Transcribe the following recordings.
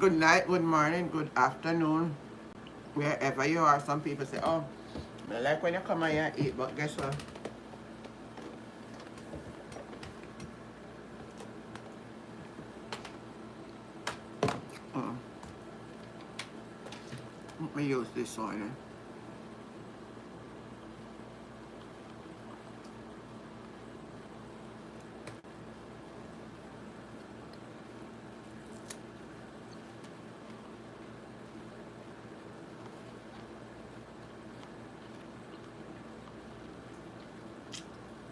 Good night, good morning, good afternoon, wherever you are. Some people say, oh, I like when you come here and eat, but guess what? Uh, Let me use this one.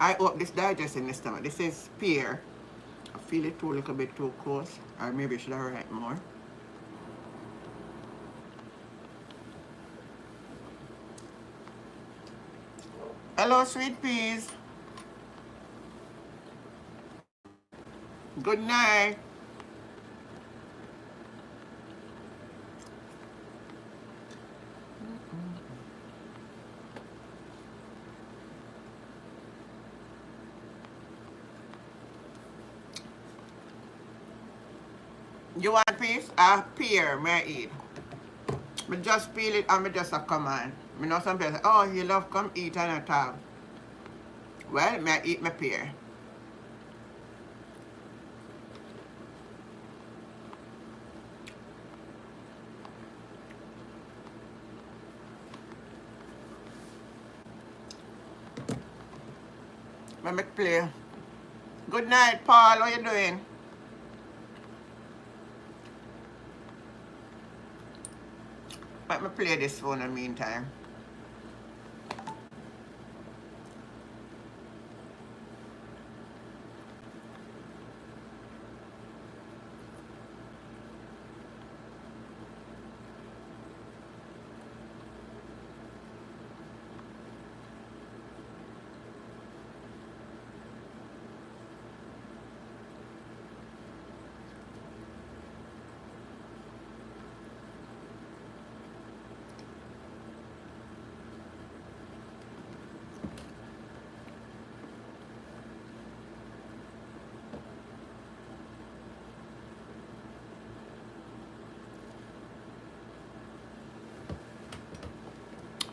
I hope this digest in the stomach. This is pear. I feel it too a little bit too close. Or maybe I should have write more. Hello, sweet peas. Good night. You want peas? A pear, may I eat? Me just peel it and me just a command. Me know some people say, oh, you love come eat and a talk. Well, may I eat my pear. Let me play. Good night, Paul. What you doing? Let me play this phone in the meantime.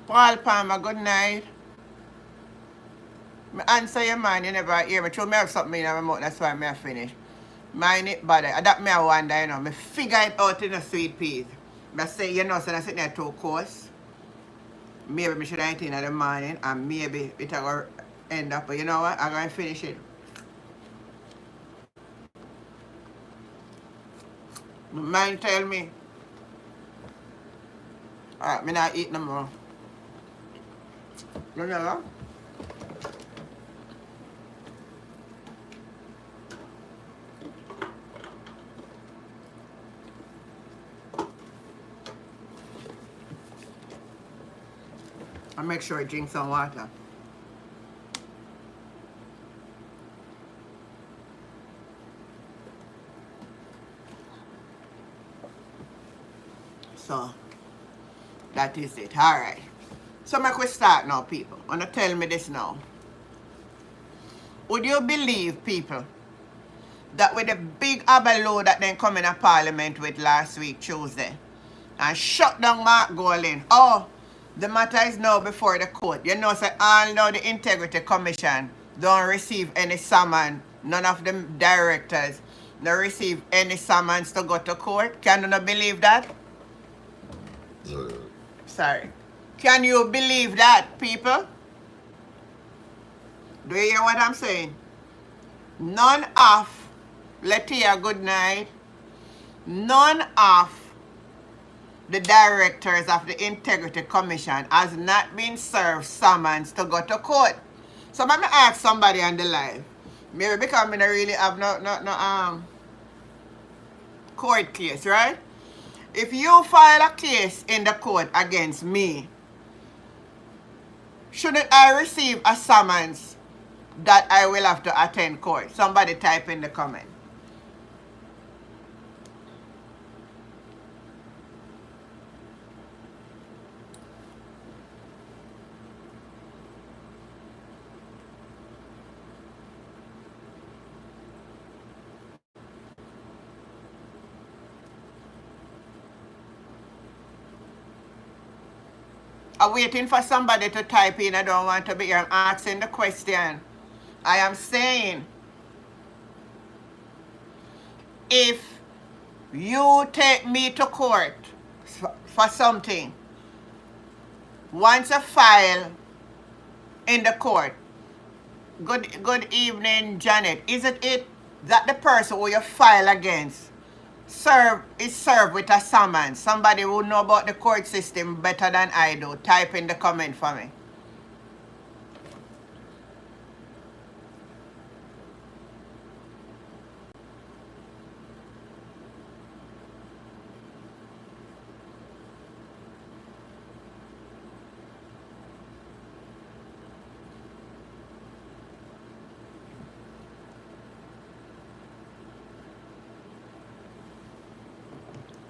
Paul Palmer, good night. Me answer your man, you never hear me. True, me have something in my mouth, that's why I finish. Mine it bother. That me I wonder, you know. Me figure it out in the sweet peas. Me say, you know, so I sit there too course. Maybe me should have eat in the morning and maybe it will end up, but you know what? I'm going to finish it. My mind tell me, alright, me not eat no more. You know? I make sure I drink some water. So, that is it. Alright. So, make we start now, people. Wanna tell me this now. Would you believe, people, that with the big abaloo that then come in a parliament with last week, Tuesday, and shut down Mark Golding, oh, the matter is now before the court. You know, say, all now the Integrity Commission don't receive any summons. None of the directors don't receive any summons to go to court. Can you not believe that? Sorry. Can you believe that, people? Do you hear what I'm saying? None of, Letia, good night, none of the directors of the Integrity Commission has not been served summons to go to court. So let me ask somebody on the live. Maybe because I don't really have no court case, right? If you file a case in the court against me, shouldn't I receive a summons that I will have to attend court? Somebody type in the comment. I'm waiting for somebody to type in. I don't want to be here. I'm asking the question. I am saying, if you take me to court for something, once a file in the court, good evening, Janet. Isn't it that the person who you file against is served with a summons? Somebody who know about the court system better than I do. Type in the comment for me.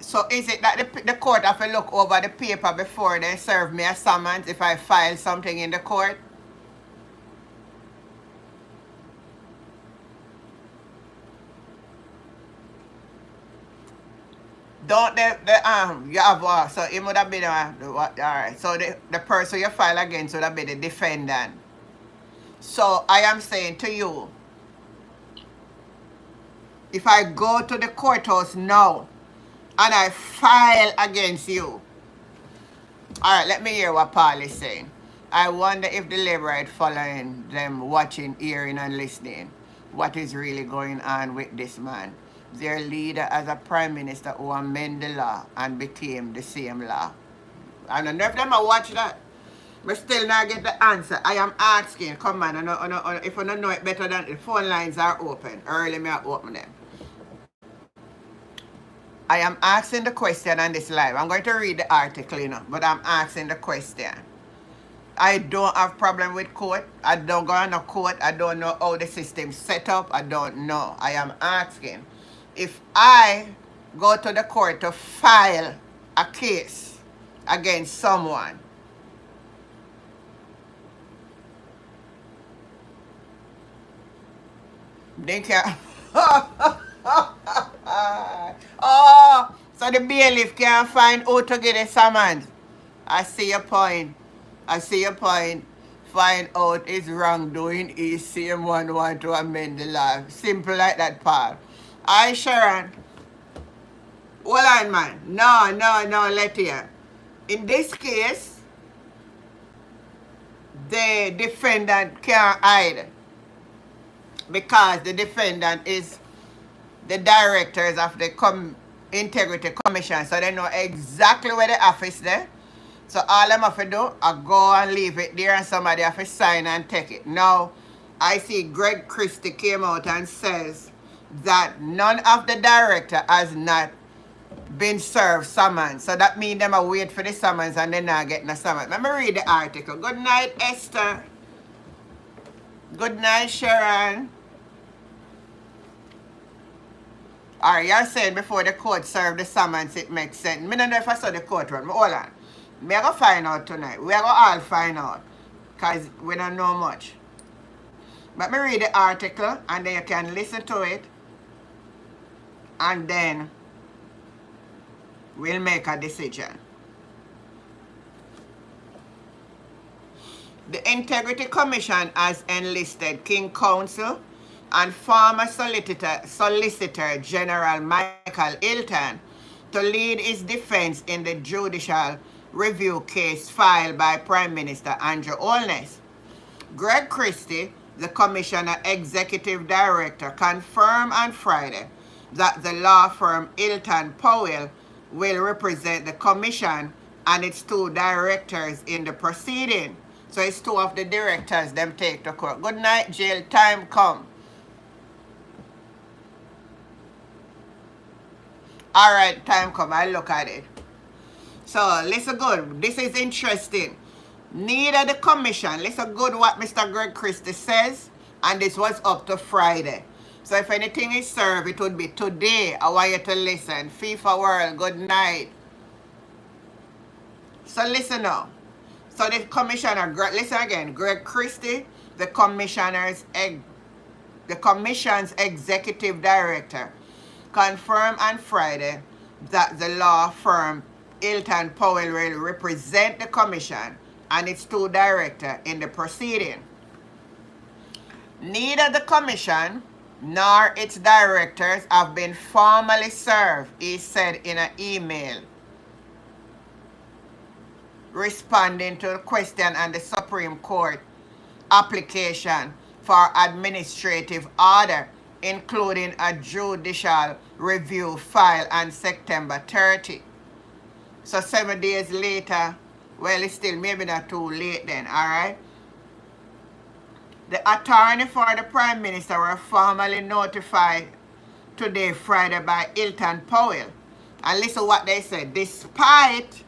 So is it that the court have to look over the paper before they serve me a summons if I file something in the court? Don't you have so it would have been all right. So the person you file against would have been the defendant. So I am saying to you, if I go to the courthouse now and I file against you, all right, let me hear what Paul is saying. I wonder if the Labourite following them, watching, hearing, and listening, what is really going on with this man. Their leader as a prime minister who amended the law and became the same law. I don't know if them watch that. But still not get the answer. I am asking, come on, if you don't know it better than the phone lines are open. Early me I open them. I am asking the question on this live. I'm going to read the article, but I'm asking the question. I don't have problem with court. I don't go on a court. I don't know how the system set up. I don't know. I am asking, if I go to the court to file a case against someone, they can oh, so the bailiff can't find who to get a summons. I see your point. Find out is wrongdoing is same one want to amend the law. Simple like that, Paul. Aye, Sharon. Hold on, man. No, let here. In this case, the defendant can't hide because the defendant is the directors of the Integrity Commission, so they know exactly where the office there. So all them have to do is go and leave it there and somebody have to sign and take it. Now, I see Greg Christie came out and says that none of the director has not been served summons. So that means them wait for the summons and they're not getting a summons. Let me read the article. Good night, Esther. Good night, Sharon. Alright, you're saying before the court serve the summons, it makes sense. I don't know if I saw the court run. Hold on. We are going to find out tonight. We are going to all find out. Because we don't know much. Let me read the article and then you can listen to it. And then we'll make a decision. The Integrity Commission has enlisted King Counsel and former Solicitor General Michael Hilton to lead his defense in the judicial review case filed by Prime Minister Andrew Holness. Greg Christie, the Commissioner Executive Director, confirmed on Friday that the law firm Hilton Powell will represent the Commission and its two directors in the proceeding. So it's two of the directors them take to court. Good night, Jill. Time come. All right, time come. I look at it. So listen good. This is interesting. Neither the commission. Listen good what Mr. Greg Christie says. And this was up to Friday. So if anything is served, it would be today. I want you to listen. FIFA World, good night. So listen now. So the commissioner, listen again. Greg Christie, the commission's executive director, confirmed on Friday that the law firm Hilton Powell will represent the commission and its two directors in the proceeding. Neither the commission nor its directors have been formally served, he said in an email responding to a question on the Supreme Court application for administrative order, including a judicial review filed on September 30. So 7 days later, well, it's still maybe not too late then, all right? The attorney for the Prime Minister were formally notified today, Friday, by Hilton Powell. And listen what they said. Despite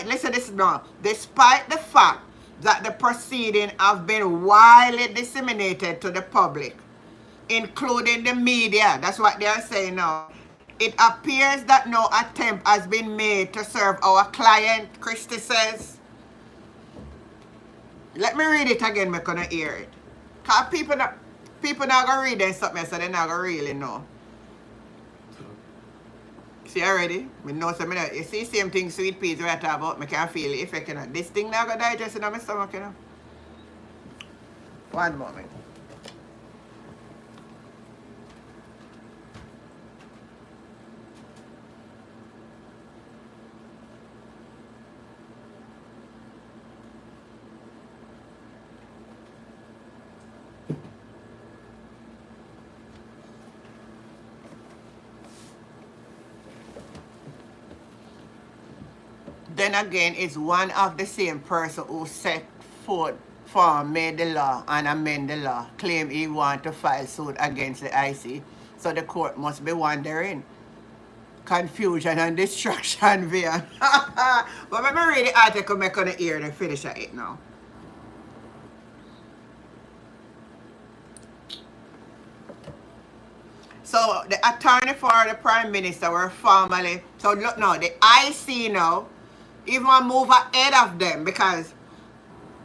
listen this now, despite the fact that the proceeding have been widely disseminated to the public, including the media, that's what they are saying now, it appears that no attempt has been made to serve our client, Christie says. Let me read it again, we're gonna hear it. Because people not gonna read them something, so they're not gonna really know. See already? I know some you see same thing sweet peas where I talk about, I can feel the effect, you know. This thing now gonna digest in my stomach, you know. One moment. Then again, it's one of the same person who set forth form, made the law and amend the law, claim he want to file suit against the IC. So the court must be wondering. Confusion and destruction, Vian. But let me read the article, I'm going to hear and finish at it now. So the attorney for the Prime Minister were formally, so look now, the IC now, even move ahead of them because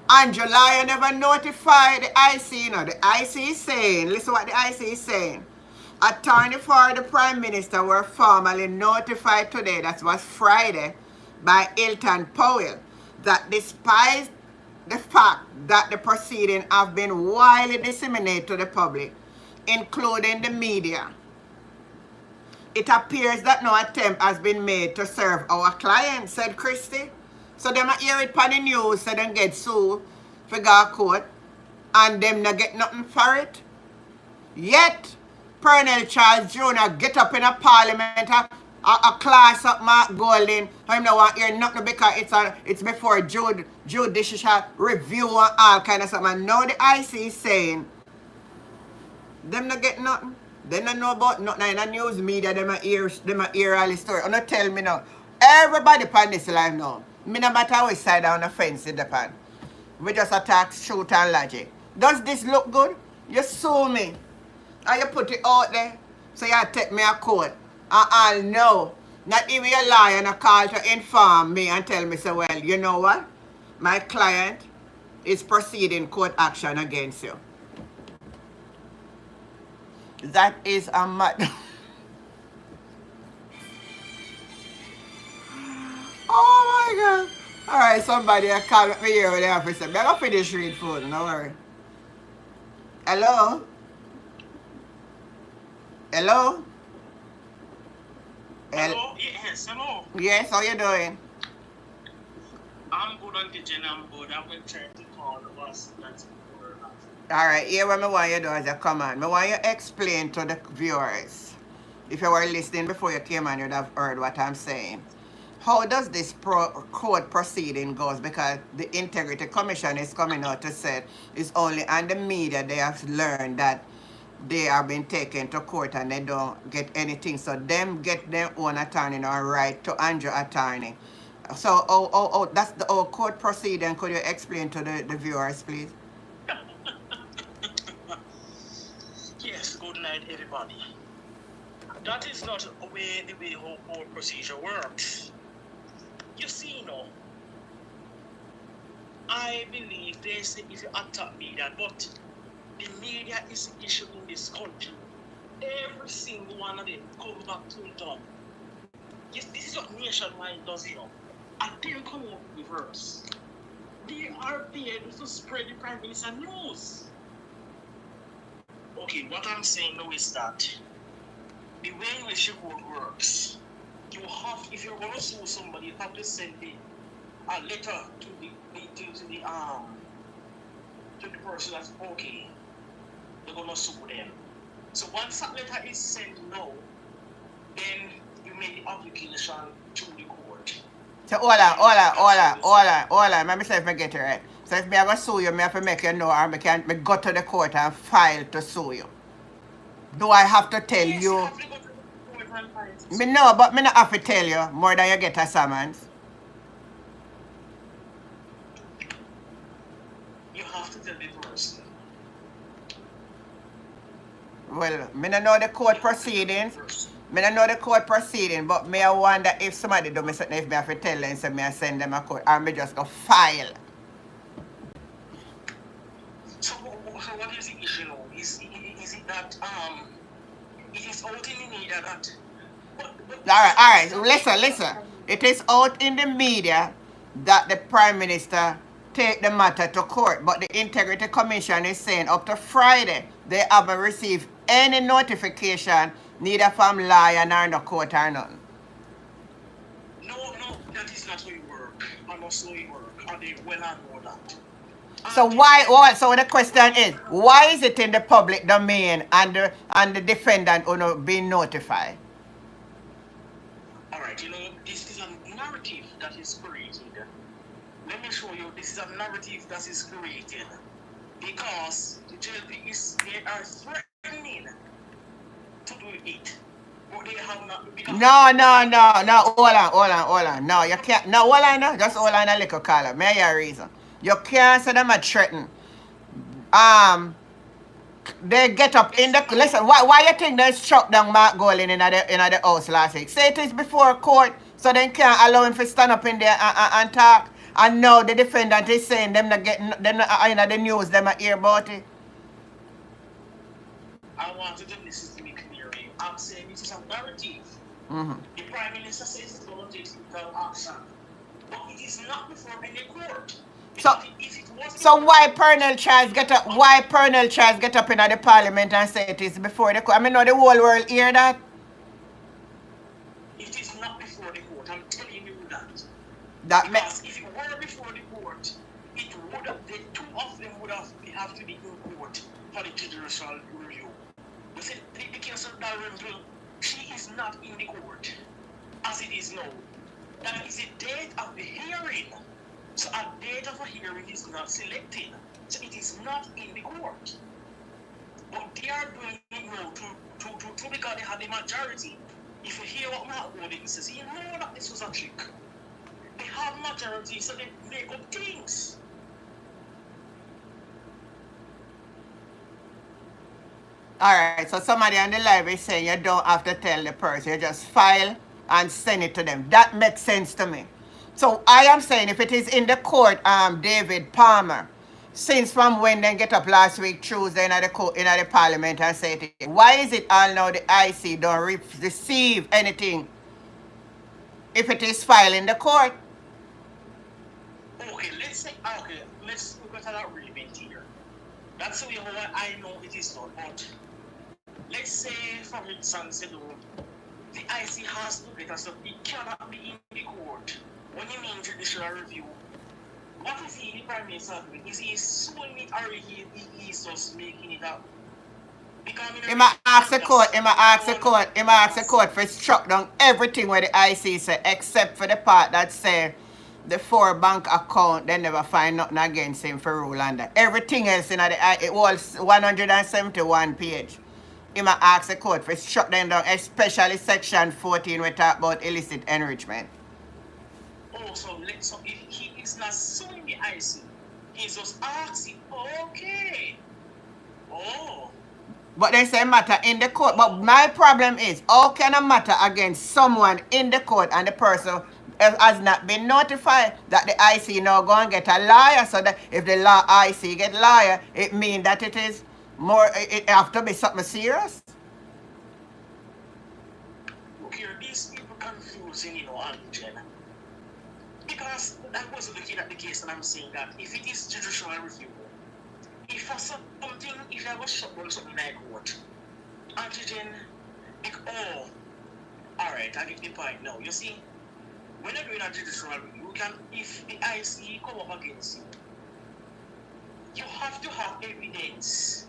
on July you never notify the IC, you know. The IC is saying, listen what the IC is saying. Attorney for the Prime Minister were formally notified today, that was Friday, by Hilton Powell, that despite the fact that the proceedings have been widely disseminated to the public, including the media, it appears that no attempt has been made to serve our client, said Christie. So them hear it on the news, so them get sued for go court, and them not get nothing for it. Yet, Colonel Charles Jr. get up in a parliament, a class up Mark Golding, him no want hear nothing because it's before judicial review and all kind of stuff. And now the IC is saying, them not get nothing. They don't know about nothing in the news media, them a hear all the story. And not tell me now. Everybody on this life now. Me no matter which side on the fence in the pan. We just attack, shoot and logic. Does this look good? You sue me. And you put it out there. So you take me a court. And I'll know. Not even a lawyer and a call to inform me and tell me, so well, you know what? My client is proceeding court action against you. That is a mad. Oh my God. All right, somebody call me here with the officer. I'm going to finish read food, no worry. Hello? Hello? Hello? Yes, hello. Yes, how you doing? I'm good on kitchen, I'm good. I'm going to try to call the boss. That's all right, here what I want you to do as a command. I want you to explain to the viewers. If you were listening before you came on, you'd have heard what I'm saying. How does this court proceeding goes? Because the Integrity Commission is coming out to say it's only on the media they have learned that they are being taken to court and they don't get anything. So them get their own attorney or right to Andrew attorney. So that's the court proceeding. Could you explain to the viewers, please? Yes, good night, everybody. That is not the way whole court procedure works. You see, I believe they say if you attack media, but the media is the issue in this country. Every single one of them comes back to the done. Yes, this is what Nationwide does, and then come up with reverse. They are there to spread the Prime Minister news. Okay, what I'm saying now is that the way in which your code works, you have, if you're gonna sue somebody, you have to send a letter to the person that's okay, they're gonna sue them. So once that letter is sent now, then you make the application to the court. So hold on. Let me see if I get it right. So if me I go sue you, me have to make you know, or me go to the court and file to sue you. Do I have to tell Yes, you? you have to go to the court and file to Me sue. no, but me not have to tell you more than you get a summons. You have to tell the person. Well, me no know the court proceedings. Me no know the court proceeding, but me I wonder if somebody do me something, if me have to tell them, so me I send them a court, or me just go file. So what is the issue now? Is it that it is out in the media that All right. Listen. It is out in the media that the Prime Minister take the matter to court, but the Integrity Commission is saying up to Friday they haven't received any notification, neither from lawyer nor the court or nothing. No, that is not how you work. I must know you work, and they well know that. So so the question is, why is it in the public domain and the defendant being notified? All right, this is a narrative that is created. Let me show you. This is a narrative that is created because the JLP they are threatening to do it, but they have not. No. Hold on. No, you can't. No, hold on. No. Just hold on a little, caller. May I hear a reason? You can't say them a threaten. They get up in the listen. Why you think they struck down Mark Golding in the house last week? Say it is before court, so they can't allow him to stand up in there and talk. And now the defendant is saying them not getting them not, the news them not hear about it. I wanted to listen to me clearly. I'm saying it is a narrative. The Prime Minister says he's going to take legal action, but it is not before any court. So why Pernell Charles get up? Why Pernell Charles get up in the parliament and say it is before the court? I mean, know the whole world hear that. It is not before the court. I'm telling you that. Because if it were before the court, it would have. The two of them would have to be in court for the judicial review. You see, the case of Darrenville, she is not in the court as it is now. That is the date of the hearing. So a date of a hearing is not selected. So it is not in the court. But they are doing it now to because they have the majority. If you hear what Mark Golding says, you know that this was a trick. They have majority, so they make up things. Alright, so somebody on the live is saying you don't have to tell the person, you just file and send it to them. That makes sense to me. So I am saying if it is in the court, David Palmer, since from when they get up last week Tuesday in the parliament and say it, why is it all now the IC don't receive anything if it is filed in the court? Okay, let's look at that agreement here. That's the way how I know it is not. But let's say, for instance, the IC has to get us up. It cannot be in the court. When you mean judicial review, what is he, the Prime Minister, doing? Is he suing it or he is just making it up? He might ask the court for struck down everything where the IC say, except for the part that say the 4 bank account, they never find nothing against him for rule under. Everything else in it was 171 page. He might ask the court for struck them down, especially section 14 we talk about illicit enrichment. So if he is not suing the IC, he's just asking, okay. Oh. But they say matter in the court. But my problem is, how can a matter against someone in the court and the person has not been notified that the IC now go and get a lawyer? So that if the IC get lawyer, it means that it is more, it have to be something serious. Look here, these people confusing, Angela. Because I was looking at the case and I'm saying that if it is judicial review, if for something, if I was shut down something like court, antigen, oh, alright, I get the point now. You see, when you're doing a judicial review, you can, if the IC come up against you, you have to have evidence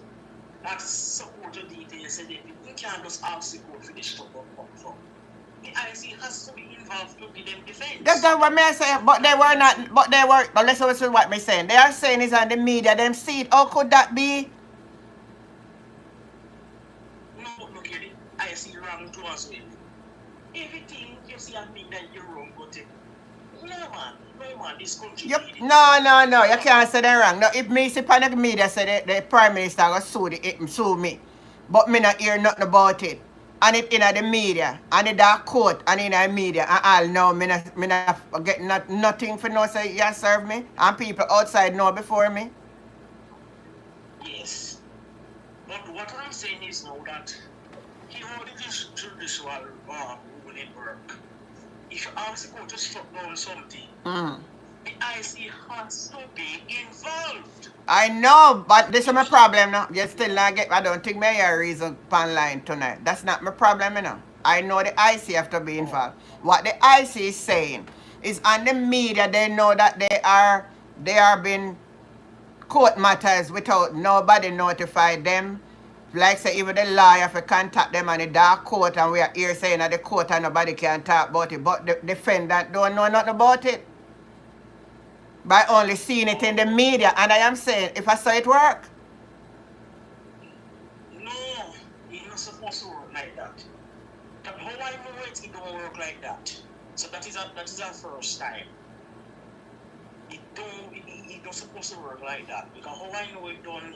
that support your details and everything. You can't just ask the court for the struggle come from. The IC has to be involved to give them defense. That's not what me say, but they were not, but let's listen to what me saying. They are saying it's on the media, them see it. How could that be? No, look at it. IC wrong to us well. Everything you see and mean that you're wrong, but no man, this country. No, you can't say they're wrong. No, if me see on the media say the Prime Minister go sue me, but me not hear nothing about it. And it in the media, and in the court, and in the media, and all now, me not get nothing for no say you serve me, and people outside know before me. Yes. But what I'm saying is now that he already judicial will it work. If you ask the court to shut down something, the IC has to be involved. I know, but this is my problem now. You still not get, I don't think me hear reason online tonight. That's not my problem, you know. I know the IC have to be involved. What the IC is saying is on the media, they know that they are being court matters without nobody notify them. Like say even the lawyer for contact them and the dark court, and we are here saying that the court and nobody can talk about it. But the defendant don't know nothing about it. By only seeing it in the media. And I am saying, if I saw it work. No, it's not supposed to work like that. How I know it don't work like that. So that is our first time. It don't supposed to work like that. Because how I know it don't,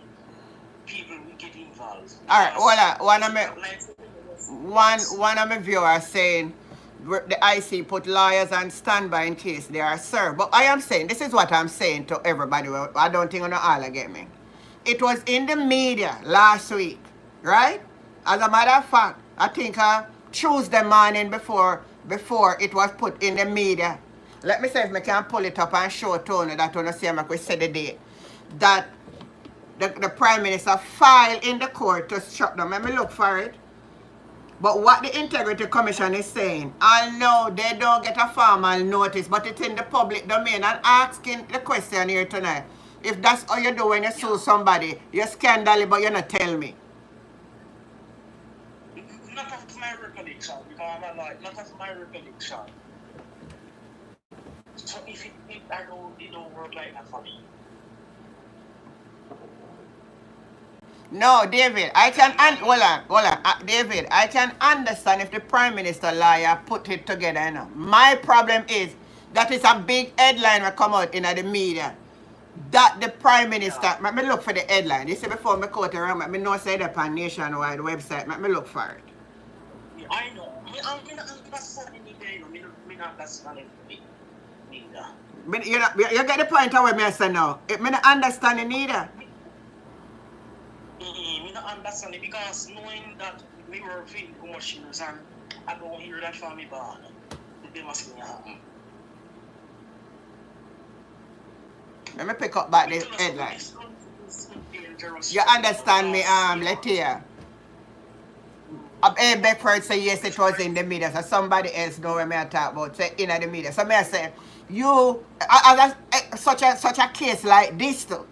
people will get involved. Alright, hold on. One of my viewers saying the IC put lawyers on standby in case they are served. But I am saying, this is what I'm saying to everybody. I don't think you know all get me. It was in the media last week, right? As a matter of fact, I think Tuesday morning before it was put in the media. Let me see if I can pull it up and show Tony that you see I say the date. That the Prime Minister filed in the court to shut down. Let me look for it. But what the Integrity Commission is saying, I know they don't get a formal notice, but it's in the public domain. And asking the question here tonight, if that's how you do when you sue somebody, you're scandally, but you not tell me. Not of my recollection, because I'm like, not of my recollection. So if I know it don't work like that for me. No, David, I can hold on. David, I can understand if the Prime Minister lawyer put it together. You know. My problem is that it's a big headline will come out in the media that the Prime Minister. Let me look for the headline. You see before me quote around, let me know say that on Nationwide website. Let me look for it. Yeah, I know. I'm not understanding it. I'm not understanding it. You get the point of what me say now. I'm not understanding either. I don't understand it because knowing that we were feeling commotions and I don't hear that from me born, they must be happen. Let me pick up back the headline. You understand me, Letia? Beckford say yes, it was in the media. So somebody else know what I talk about. Say in the media. So I say you such a case like this too.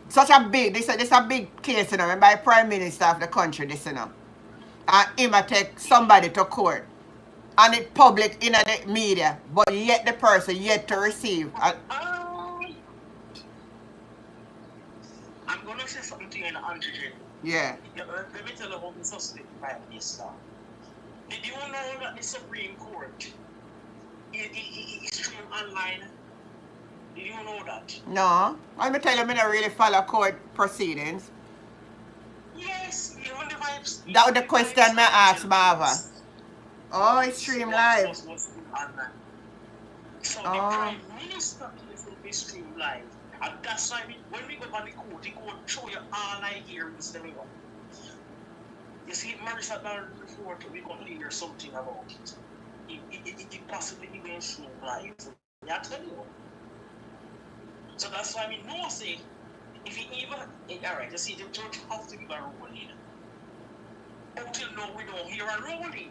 Such a big, this a big case, you know, by Prime Minister of the country, this, you know. And him take somebody to court. And it public in the media, but yet the person yet to receive. I'm going to say something to you in the antigen. Yeah. Let me tell you about the suspect Prime Minister. Did you know that the Supreme Court is streamed online? Did you know that? No. Let me tell you, I don't really follow court proceedings. Yes, you know the vibes. That was the question I asked Marva. Oh, it's streamed live. So the Prime Minister will be streamed live. And that's why when we go on the court show you all I hear is the minimum. You see, Marissa Ball report, we can hear something about it. it possibly even seem like so I tell you. So that's why I know say if you even alright, you see the church have to give a ruling. Until now we don't hear a ruling.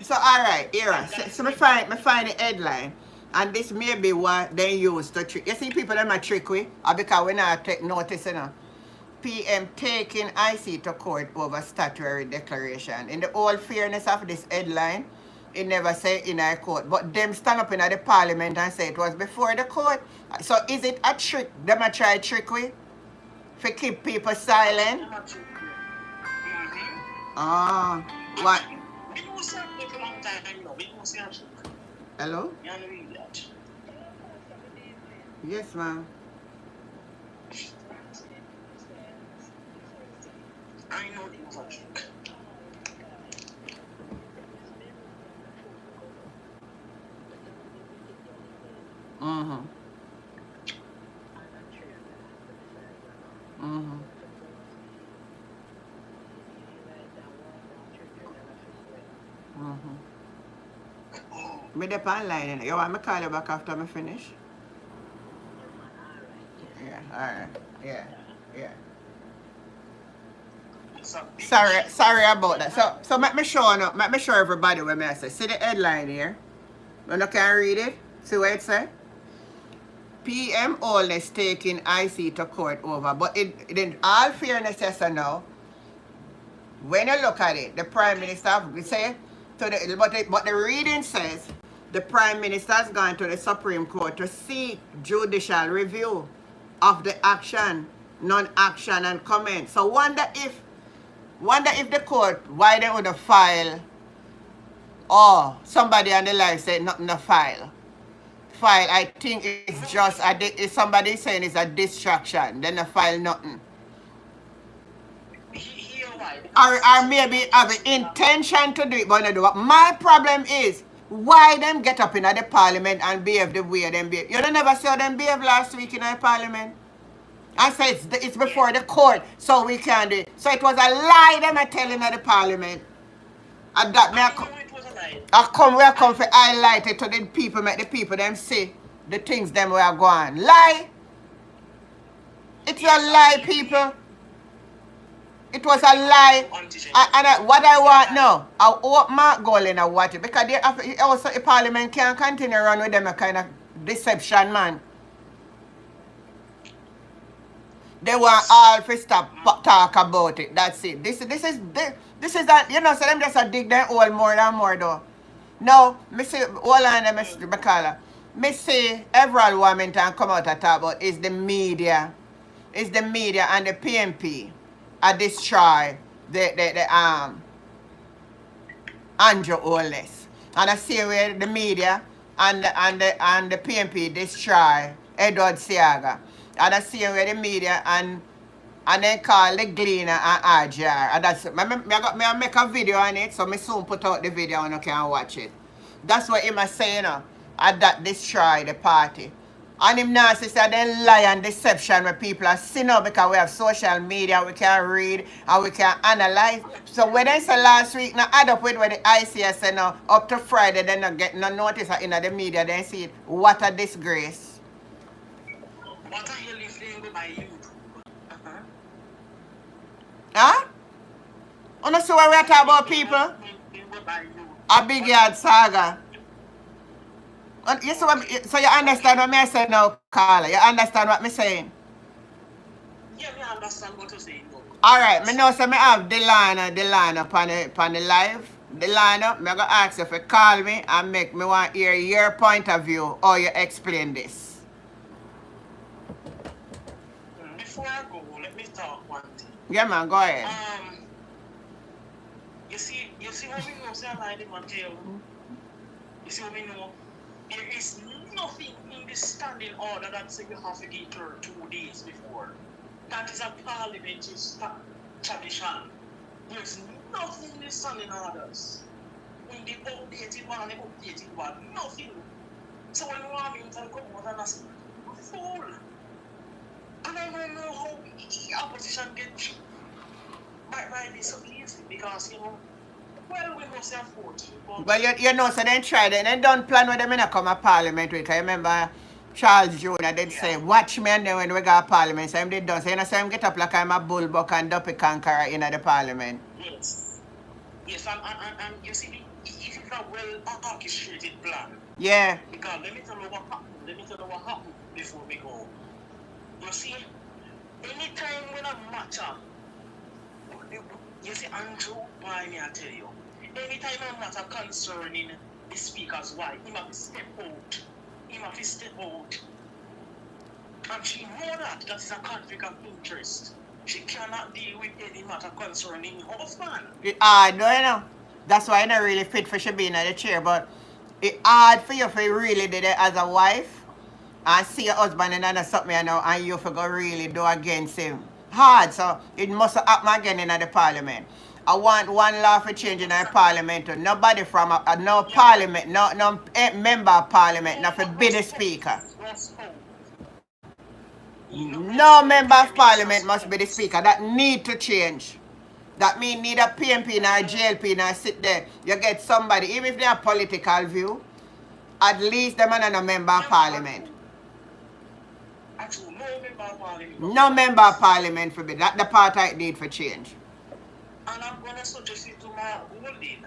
So alright, Era. So me find the headline. And this may be what they use to trick. You see people them a trick we, or because we not take notice, you know. PM taking IC to court over statutory declaration. In the all fairness of this headline, it never say in a court. But them stand up in the parliament and say it was before the court. So is it a trick? Them a try trick we? For keep people silent? Ah, what? Hello? Yes, ma'am. I know it was a trick. Mm-hmm. Mm-hmm. Mm-hmm. Me dep online. You want me call you back after me finish? Yeah, alright. Yeah, yeah. Sorry about that. So make me show everybody what me I say. See the headline here? When you can read it? See what it say? PM Allness taking IC to court over. But in all fairness, yes or no, when you look at it, the Prime Minister say to the but the reading says the Prime Minister has gone to the Supreme Court to seek judicial review of the action, non-action and comment. So wonder if the court, why they would file, or somebody on the line said nothing to file. I think it's just, if somebody saying it's a distraction, then they file nothing. Or maybe have an intention to do it, but not do it. My problem is, why them get up in the parliament and behave the way them behave? You don't never saw them behave last week in the parliament? I say it's before the court, so we can do it. So it was a lie them are telling at the parliament. And that me I come for highlight it to the people, make the people them see the things them we are going. Lie. It's a lie, people. It was a lie. And what I want now, I hope Mark Golan and watch it, because they also the parliament can't continue run with them a kind of deception, man. They want all to stop talk about it. That's it. This is that, you know, so them just a dig them all more and more though. No, me see all on them Mr. Bacala. Me see every woman can come out and talk about is the media. It's the media and the PMP are destroy the Andrew Oles. And I see where the media and the PMP destroy Edward Siaga. And I see where the media and they call the Gleaner and RGR. And that's I make a video on it, so I soon put out the video and you can watch it. That's what him saying, you know, and that destroy the party. And him now says that they lie and deception where people are seeing now because we have social media, we can read and we can analyze. So when they say last week, now add up with what the ICS say now, up to Friday, they not get no notice in the media, they see it. What a disgrace. What the hell is they go by YouTube? Huh? You know, so when we are talking about people, a big yard saga. You see what, so you understand what I say now, Carla? You understand what I'm saying? Yeah, I understand what you're saying. Alright, I know so I have Delana upon the live. Delana, I'm going to ask you if you call me and make me want to hear your point of view or you explain this. Before I go, let me talk one thing. Yeah, man, go ahead. You see what we know, say I lied in my jail. You see what we know? There is nothing in the standing order that says you have to get her 2 days before. That is a parliamentary tradition. There's nothing in the standing orders. In the updated one and the updated one, nothing. So when Warmington come out and ask, fool. And I don't know how the opposition get by this so easily because, you know, Well, we must have 40, but Well, you know, so then try it. And don't plan with them in a come a parliament with. Because remember, Charles Jr. did yeah. say, watch me and then when we got parliament. So him did done. So you know, so him get up like I'm a bullbuck and duppy conqueror in the parliament. Yes. Yes, and you see, it is a well orchestrated plan. Yeah. Because let me tell you what happened. Let me tell you what happened before we go. You see, anytime when a matter, you see, Andrew, why me I tell you, anytime a matter concerning the speaker's wife, he must step out. He must step out. And she know that is a conflict of interest. She cannot deal with any matter concerning her husband. It hard, you know. That's why I not really fit for she being in the chair. But it hard for you if you really did it as a wife and see your husband in another something you know and you forgot really do against him. Hard, so it must happen again in the parliament. I want one law for change in the parliament. Nobody from no parliament, no member of parliament, not for be the speaker. No member of parliament must be the speaker. That need to change. That mean need a PMP or JLP or sit there. You get somebody, even if they have political view, at least them are not a member of parliament. Actually, no member of parliament. No member of parliament for me. That the part I need for change. And I'm gonna suggest it to my holding.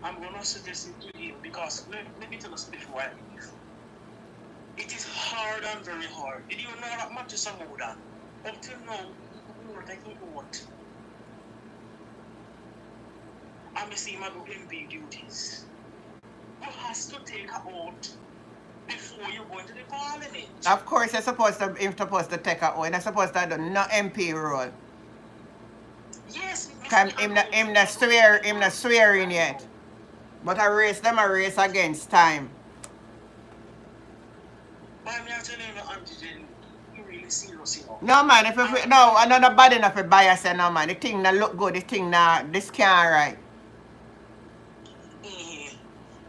I'm gonna suggest it to you because let me tell us before I leave. It is hard and very hard. Did you know that much is about that? Up till now, we were taking out. I'm seeing my MP duties. You have to take her out before you go into the parliament. Of course, you're supposed to take a oath. You're supposed to do no MP role. Yes, Him not swearing yet. But a race against time. But I'm not telling you, Antigen, you really serious, you know. No man, if we, no, another bad enough to buy us no man. The thing that look good, the thing that this can't right.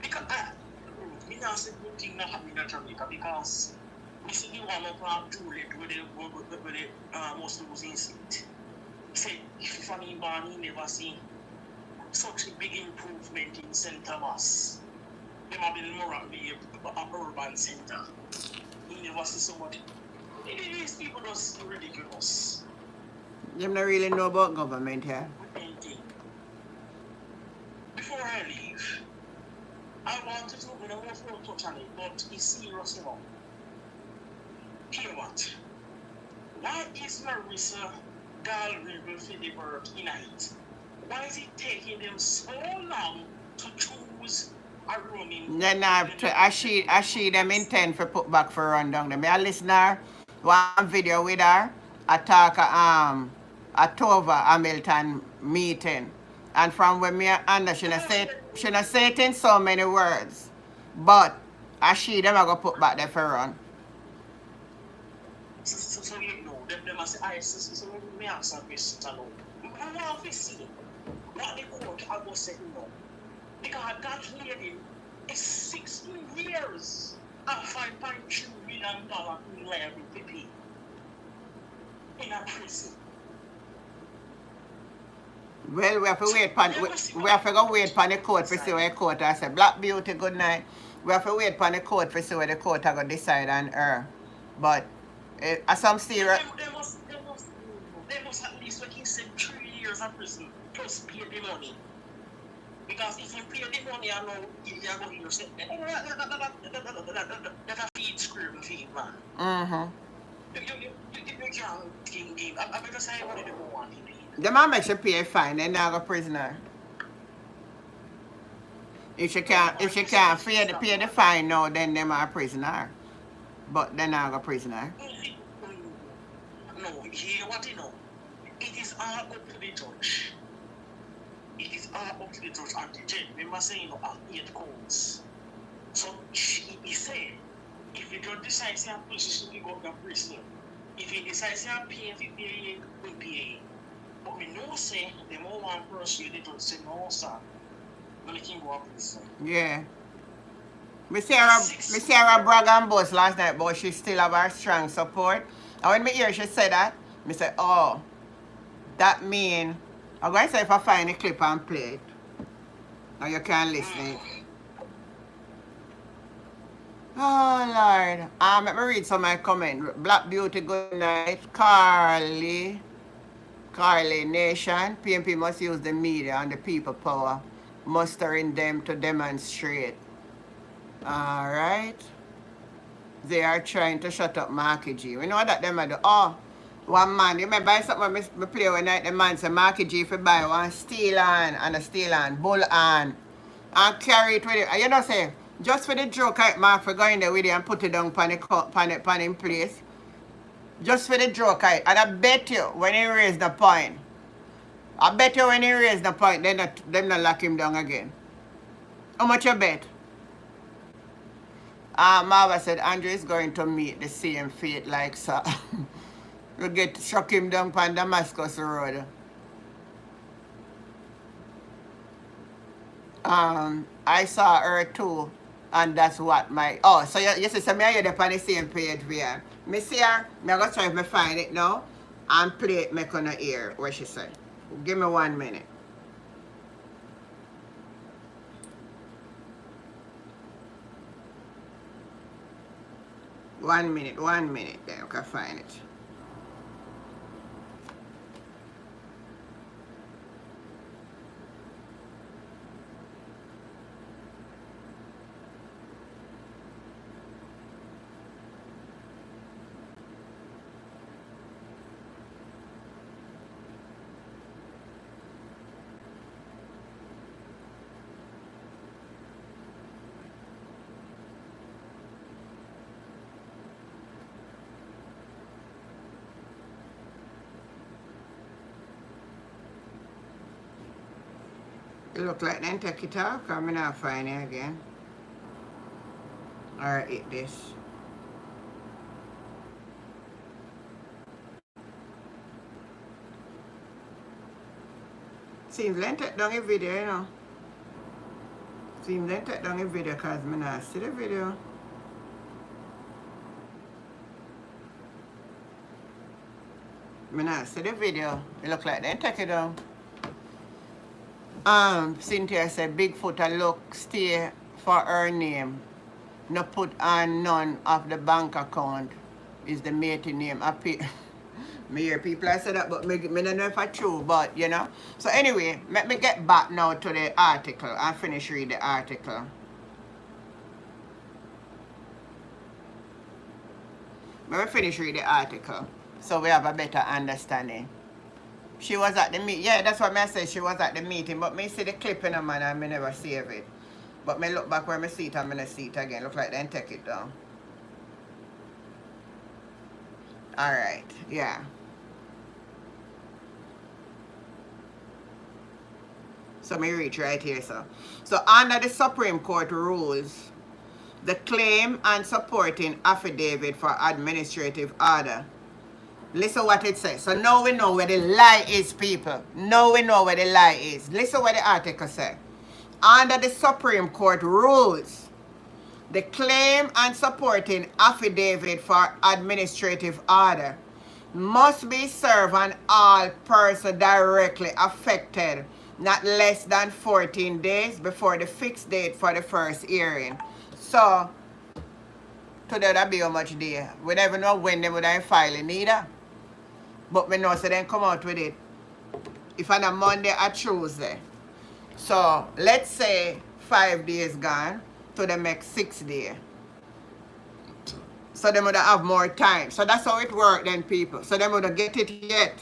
Because me not say good thing that happen in Jamaica because we see the one of our Juliet with the most losing seat. Say if you funny born, you never see such a big improvement in St. Thomas. They have been more of an urban center. You never see so much. These people just ridiculous. You don't really know about government here. Before I leave, I wanted to open a more full touch on it, but it's serious, you know. Hear what? Why is Marissa Gallery Philibert in it? Why is it taking them so long to choose a roaming? Then I see them intend for put back for run down them. I listen her one video with her. I talk a Tova Hamilton meeting. And from when me under she not say it in so many words. But I see them I go put back there for run. So you know, them must say, so me ask some questions alone. I want to see what the court I was saying no. Because that lady is 16 years and $5.2 million in liability in a prison. Well, we have to wait for the court to see what the court has said. Black Beauty, good night. We have to wait for the court to see what the court are going to decide on her. But some serious... They must at least make him say 3 years in prison plus pay the money. Because if you pay the money, I know you're going to say, that's a feed scream feed, man. Mm-hmm. You can't give. I better say what they don't want to do. The man makes you pay a fine, then now go prisoner. If she can't pay the fine now, then them are prisoner. But then now go prisoner. No, hear what you know. It is all up to the judge. It is all up to the judge and the judge. Remember saying you have 8 codes. So he said, if the judge decides to have position to go to prison, if he decides to have pay, if he pay, we pay. But we know say the more one person the judge say no sir. When he can go to prison. Yeah. Me see her brag and boast last night, but she still have her strong support. And when me hear she said that, me say, oh, that mean I'm going to say if I find a clip and play it. Or you can't listen it. Oh, Lord. Let me read some of my comment. Black Beauty, good night. Carly Nation. PMP must use the media and the people power, mustering them to demonstrate. All right. They are trying to shut up Marky G. We know that them are do. Oh, one man. You may buy something me play one night. The man say Marky G if you buy one steel on and a steel on, bull on, and carry it with you. And you know say, just for the joke, Mark for going there with you and put it down pan in place. Just for the joke, and I bet you when he raise the point, them not lock him down again. How much you bet? Marva said Andrew is going to meet the same fate like Sir. We'll get shock him down on Damascus Road. I saw her too, and that's what my so you see, so me and you on the same page here. Me see her, me go try if me find it now and play it make on her ear what she said. Give me 1 minute. One minute, then you can find it. It look like then take it off, because I'm not find it again. Or eat this. Seems like take down a video, you know. Seems like take down a video because I not see the video. I not see the video. It look like then take it down. Cynthia said Bigfoot a look stay for her name. No put on none of the bank account is the matey name. Me hear people say that, but me don't know if it's true, but you know. So anyway, let me get back now to the article. I finish read the article. Let me finish read the article so we have a better understanding. She was at the meeting. Yeah, that's what I said. She was at the meeting. But me see the clip in a man and me never save it. But me look back where me see it and me see it again. Look like then take it down. Alright, yeah. So me reach right here, so. So under the Supreme Court rules, the claim and supporting affidavit for administrative order. Listen what it says. So now we know where the lie is, people. Now we know where the lie is. Listen what the article says. Under the Supreme Court rules, the claim and supporting affidavit for administrative order must be served on all persons directly affected not less than 14 days before the fixed date for the first hearing. So, today that be how much day? We never know when they would have filing either. But we know so then come out with it. If on a Monday or Tuesday. So let's say 5 days gone to the next 6 days. So they would have more time. So that's how it works then, people. So they would get it yet.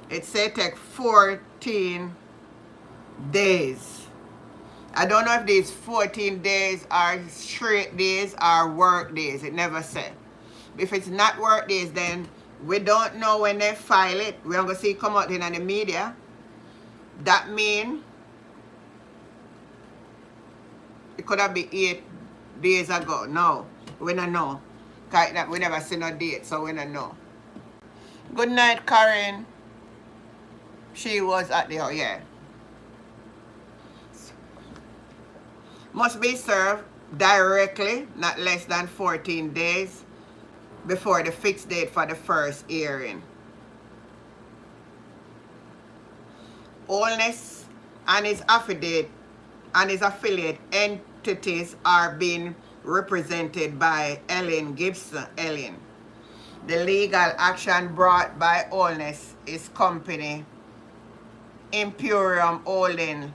It say take 14 days. I don't know if these 14 days are straight days or work days. It never said. If it's not work days, then we don't know when they file it. We're going to see it come out in the media. That means it could have been 8 days ago. No, we don't know. We never see no date, so we don't know. Good night, Karen. She was at the, yeah. Must be served directly, not less than 14 days before the fixed date for the first hearing. Onus and his affiliate entities are being represented by Ellen Gibson. The legal action brought by Allness is company Imperium Holding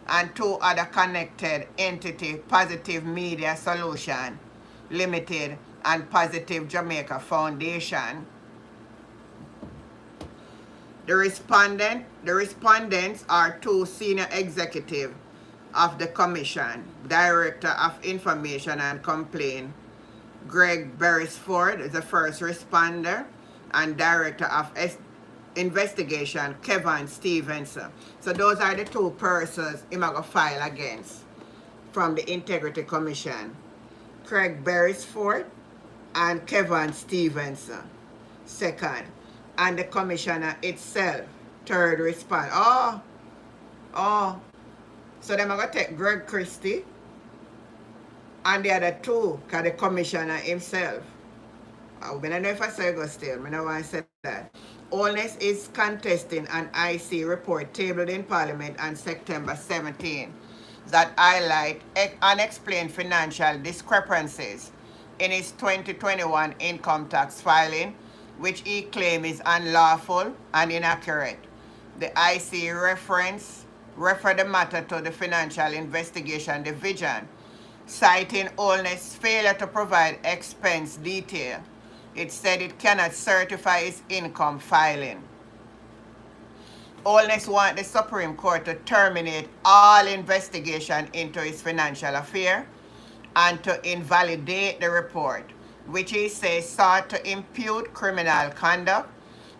and two other connected entity, Positive Media Solution Limited and Positive Jamaica Foundation. The respondents are two senior executives of the Commission, Director of Information and Complaint, Greg Beresford is the first responder, and Director of Investigation, Kevin Stevenson. So those are the two persons I'm going to file against from the Integrity Commission. Craig Beresford and Kevin Stevenson, second. And the commissioner itself, third respond. Oh. So then I'm going to take Greg Christie and the other two, because the commissioner himself. I don't know if I say go still. I don't want to say that. Allness is contesting an IC report tabled in Parliament on September 17 that highlight unexplained financial discrepancies in his 2021 income tax filing, which he claims is unlawful and inaccurate. The IC referred the matter to the Financial Investigation Division, citing Allness' failure to provide expense detail. It said it cannot certify its income filing. Allness wants the Supreme Court to terminate all investigation into his financial affair and to invalidate the report, which he says sought to impute criminal conduct.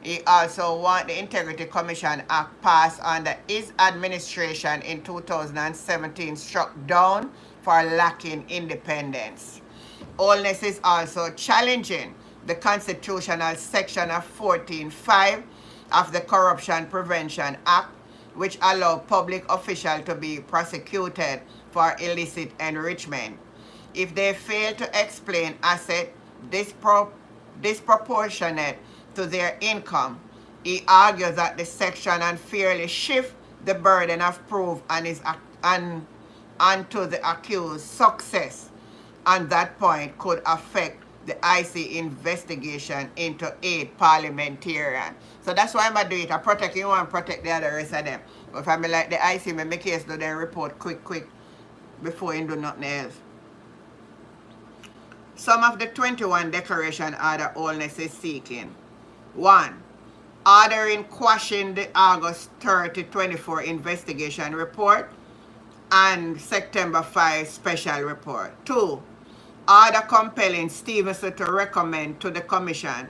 He also wants the Integrity Commission Act passed under his administration in 2017 struck down for lacking independence. Allness is also challenging the constitutional section of 14.5 of the Corruption Prevention Act, which allows public officials to be prosecuted for illicit enrichment if they fail to explain assets disproportionate to their income. He argues that the section unfairly shifts the burden of proof onto the accused. Success on that point could affect the IC investigation into 8 parliamentarians. So that's why I'm going to do it. I protect you and protect the other rest of them. But if I'm like the IC, my case do then report quick before you do nothing else. Some of the 21 declaration order Allness is seeking. 1. Ordering quashing the August 30, 24 investigation report and September 5 special report. 2. Order compelling Stevenson to recommend to the Commission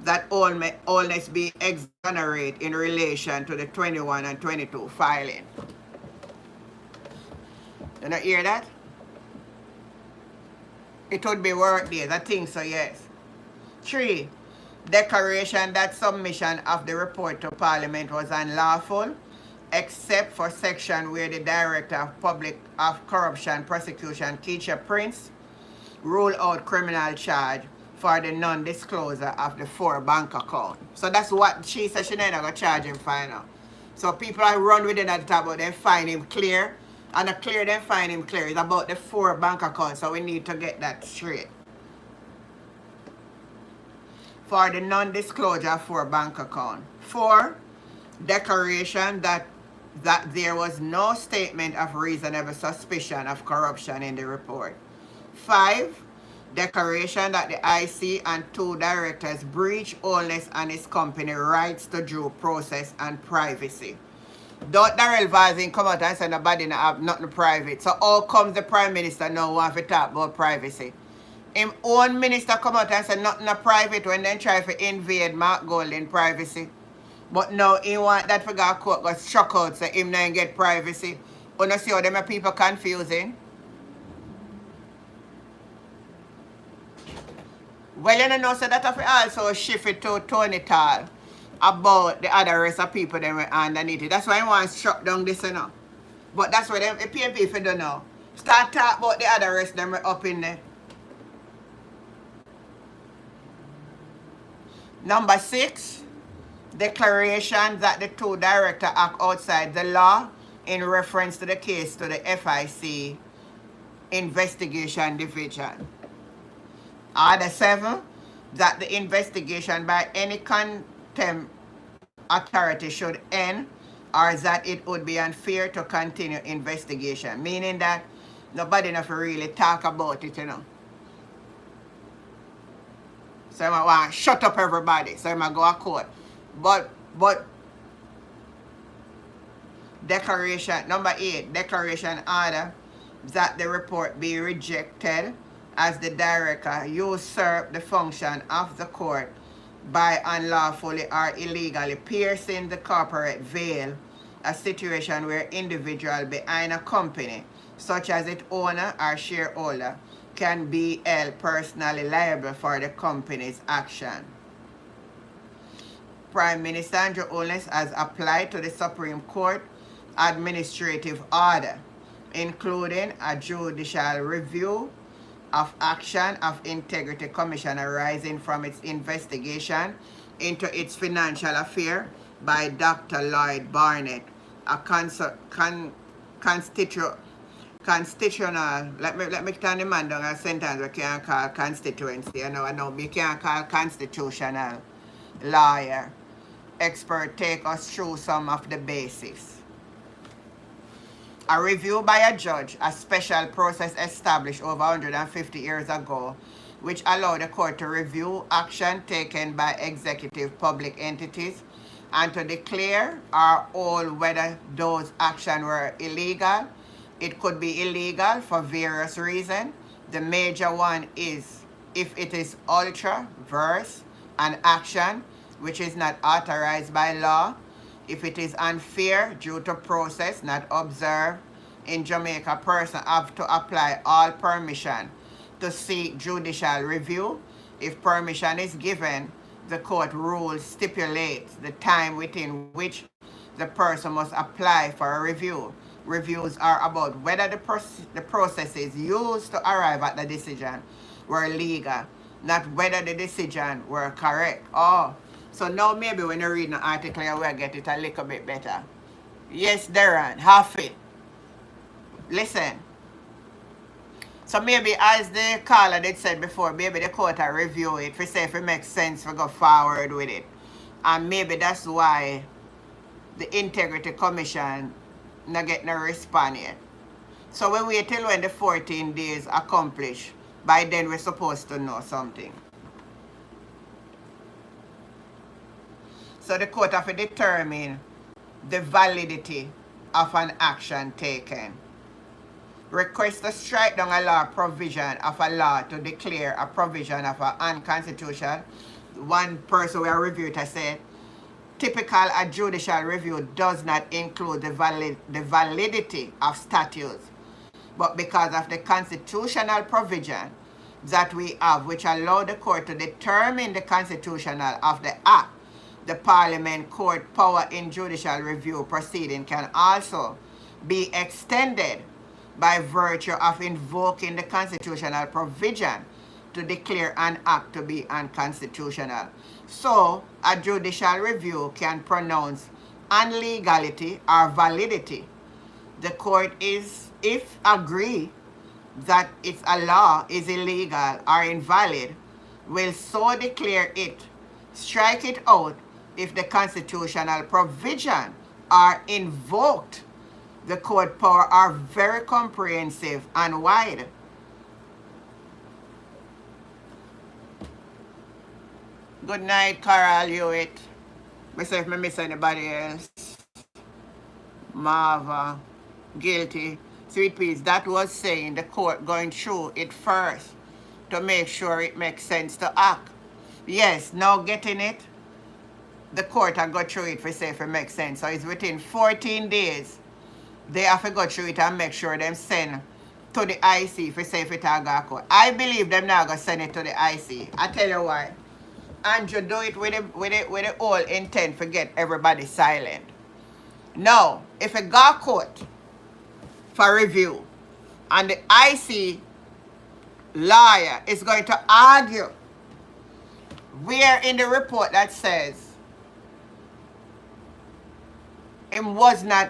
that Allness be exonerated in relation to the 21 and 22 filing. You not hear that? It would be work days. I think so, yes. 3. Declaration that submission of the report to Parliament was unlawful, except for section where the Director of Corruption Prosecution, Keisha Prince, ruled out criminal charge for the non-disclosure of the 4 bank account. So that's what she said she never going to charge him final. So people are run with it at the top, but they find him clear. And the clear they find him clear is about the 4 bank accounts. So we need to get that straight. For the non-disclosure of 4 bank account. 4. Declaration that there was no statement of reasonable suspicion of corruption in the report. 5. Declaration that the IC and 2 directors breach Allness and his company rights to due process and privacy. Darrell Vazin come out and say nobody have nothing private. So how comes the Prime Minister now want to talk about privacy? Him own minister come out and say nothing private when they try to invade Mark Golding privacy. But now he want that for go court go struck out so him not get privacy. You know see how them people confusing? Well, you know so that I also shift it to Tony Tall about the other rest of people that were underneath it. That's why I want to shut down this, you know. But that's why the PNP, if you don't know, start talk about the other rest them were up in there. Number 6, declaration that the 2 directors act outside the law in reference to the case to the FIC Investigation Division. Order 7, that the investigation by any contempt authority should end, or that it would be unfair to continue investigation. Meaning that nobody enough really talk about it, you know. So I want to shut up everybody. So I go to court. But declaration number 8, declaration order that the report be rejected as the director usurp the function of the court by unlawfully or illegally piercing the corporate veil, a situation where individual behind a company, such as its owner or shareholder, can be held personally liable for the company's action. Prime Minister Andrew Holness has applied to the Supreme Court administrative order, including a judicial review of action of Integrity Commission arising from its investigation into its financial affair by Dr. Lloyd Barnett, a constitutional, let me turn the man down a sentence we can't call constituency. I know, we can't call constitutional lawyer. Expert take us through some of the basics. A review by a judge, a special process established over 150 years ago, which allowed the court to review action taken by executive public entities and to declare or hold whether those actions were illegal. It could be illegal for various reasons. The major one is if it is ultra, verse, an action which is not authorized by law, if it is unfair due to process not observed. In Jamaica, a person have to apply all permission to seek judicial review. If permission is given, the court rules stipulates the time within which the person must apply for a review. Reviews are about whether the processes used to arrive at the decision were legal, not whether the decision were correct. Oh, so now maybe when you read an article, you will get it a little bit better. Yes, Darren, half it. Listen. So maybe as the caller did said before, maybe the court will review it for say if it makes sense to go forward with it. And maybe that's why the Integrity Commission not get no response yet. So we wait till when the 14 days accomplished. By then we're supposed to know something. So the court have to determine the validity of an action taken. Request to strike down a law provision of a law to declare a provision of an unconstitutional. One person will review it has said, typical a judicial review does not include the validity of statutes, but because of the constitutional provision that we have, which allow the court to determine the constitutional of the act, the Parliament court power in judicial review proceeding can also be extended by virtue of invoking the constitutional provision to declare an act to be unconstitutional. So, a judicial review can pronounce unlegality or validity. The court is, if agree that it's a law is illegal or invalid, will so declare it, strike it out if the constitutional provision are invoked. The court power are very comprehensive and wide. Good night, Carol Hewitt. Myself, I miss anybody else. Marva, guilty. Sweet Peas, that was saying the court going through it first to make sure it makes sense to act. Yes, now getting it, the court will go through it for say if it makes sense. So it's within 14 days. They have to go through it and make sure them send to the IC for say if it will go court. I believe them now going to send it to the IC. I tell you why. Andrew do it with the whole intent to get everybody silent. Now, if it go court for review and the IC lawyer is going to argue where in the report that says it was not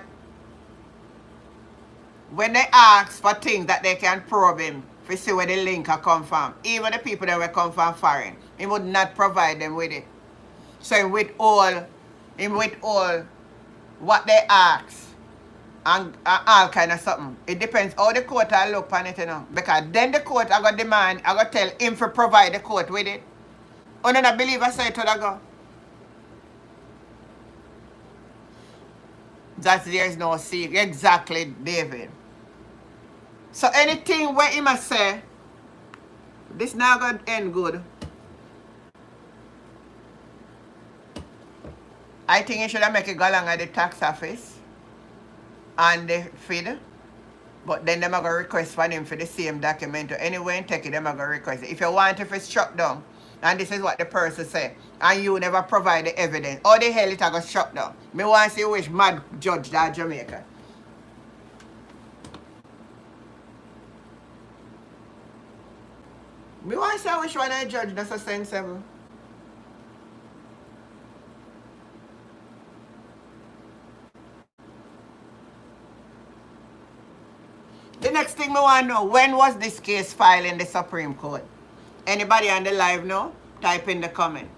when they ask for things that they can probe him, to see where the link come from, even the people that will come from foreign, he would not provide them with it. So him with all what they ask and all kind of something. It depends how the court will look on it, you know. Because then the court I got demand, I got tell him to provide the court with it. Oh, then I believe I say it to the go. That there is no secret. Exactly, David. So anything where he must say, this now going to end good. I think he should have make it go along at the tax office and the feed. But then them are going to request for him for the same document. Anyway, and take it, them are going to request it. If you want it, it's struck down. And this is what the person say. And you never provide the evidence. How the hell it got struck down? Me want to see which mad judge that Jamaica. Me want to see which one I judge that's so sensible. The next thing we want to know, when was this case filed in the Supreme Court? Anybody on the live know? Type in the comment.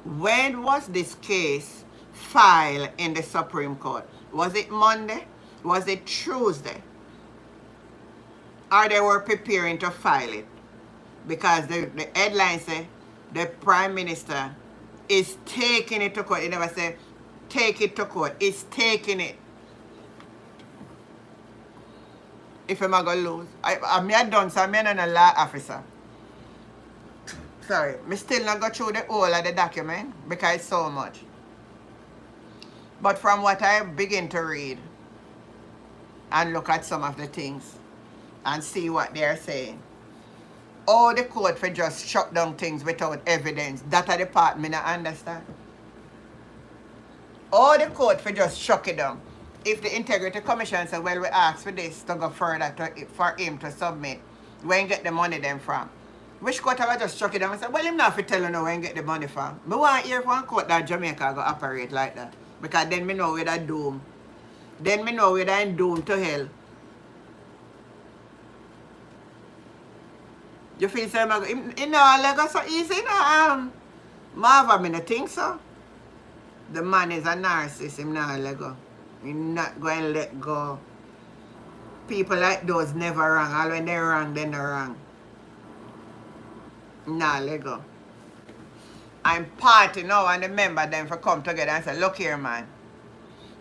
When was this case filed in the Supreme Court? Was it Monday? Was it Tuesday? Or they were preparing to file it? Because the headline say the Prime Minister is taking it to court. It never say take it to court. It's taking it. If I'm going to lose. I'm done, so I'm not a law officer. Sorry, I still not go through the whole of the document because it's so much. But from what I begin to read and look at some of the things and see what they're saying, all the court for just shut down things without evidence, that are the part me not understand. All the court for just shut it down. If the Integrity Commission said, well, we ask for this to go further for him to submit, where he get the money then from? Which court have I just struck it down and said, well, him not for tell you now where he get the money from. I want to hear from court that Jamaica go operate like that. Because then me know where that doom. Then me know where that doomed to hell. You feel so much? You know, like so easy, you know, Marva, me not think so. The man is a narcissist, him not let go. He's not going to let go. People like those never wrong. All when they're wrong, they're not wrong. Nah, let go. I'm party now and remember them for come together and say, look here, man.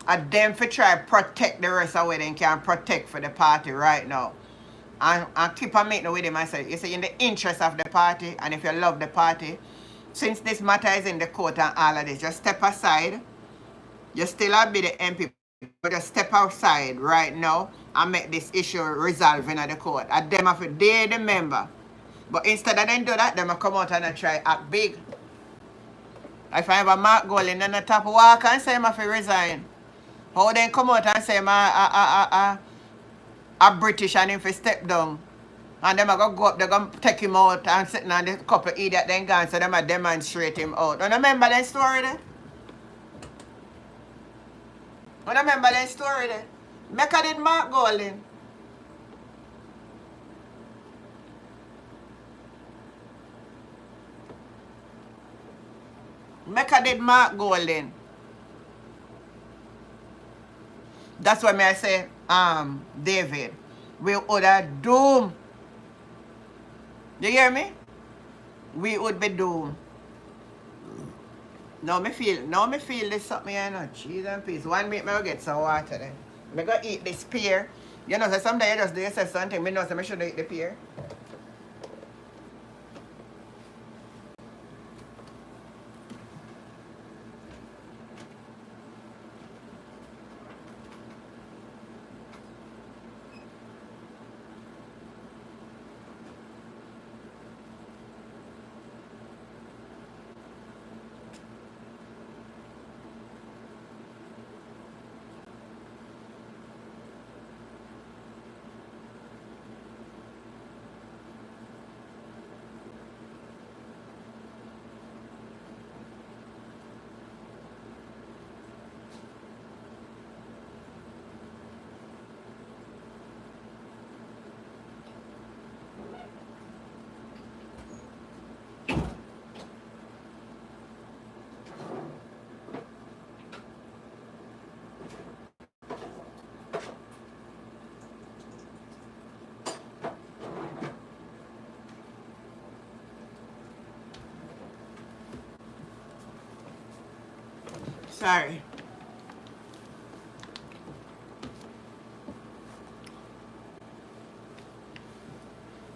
And them for try to protect the rest of what they can protect for the party right now. And keep on making with him and say, you see, in the interest of the party, and if you love the party, since this matter is in the court and all of this, just step aside. You still have be the MP, but just step outside right now and make this issue resolve in the court. And them have they the member. But instead of them do that, them come out and try act big. If I have a Mark Golding on the top walk and say him have to resign. How then come out and say him a British and him for step down. And them are going to go up, they're going to take him out and sitting on the couple idiot then gone, so them are demonstrate him out. And remember that story there? And remember that story there? Mecca did Mark Golding. Mecca did Mark Golding. That's why I say, David, we would have doomed. You hear me? We would be doomed. Now me feel this something I know. Cheese and peace. One minute me go get some water then. Me go eat this pear. You know, so sometimes you just do yourself something. Me know so me should eat the pear. Sorry.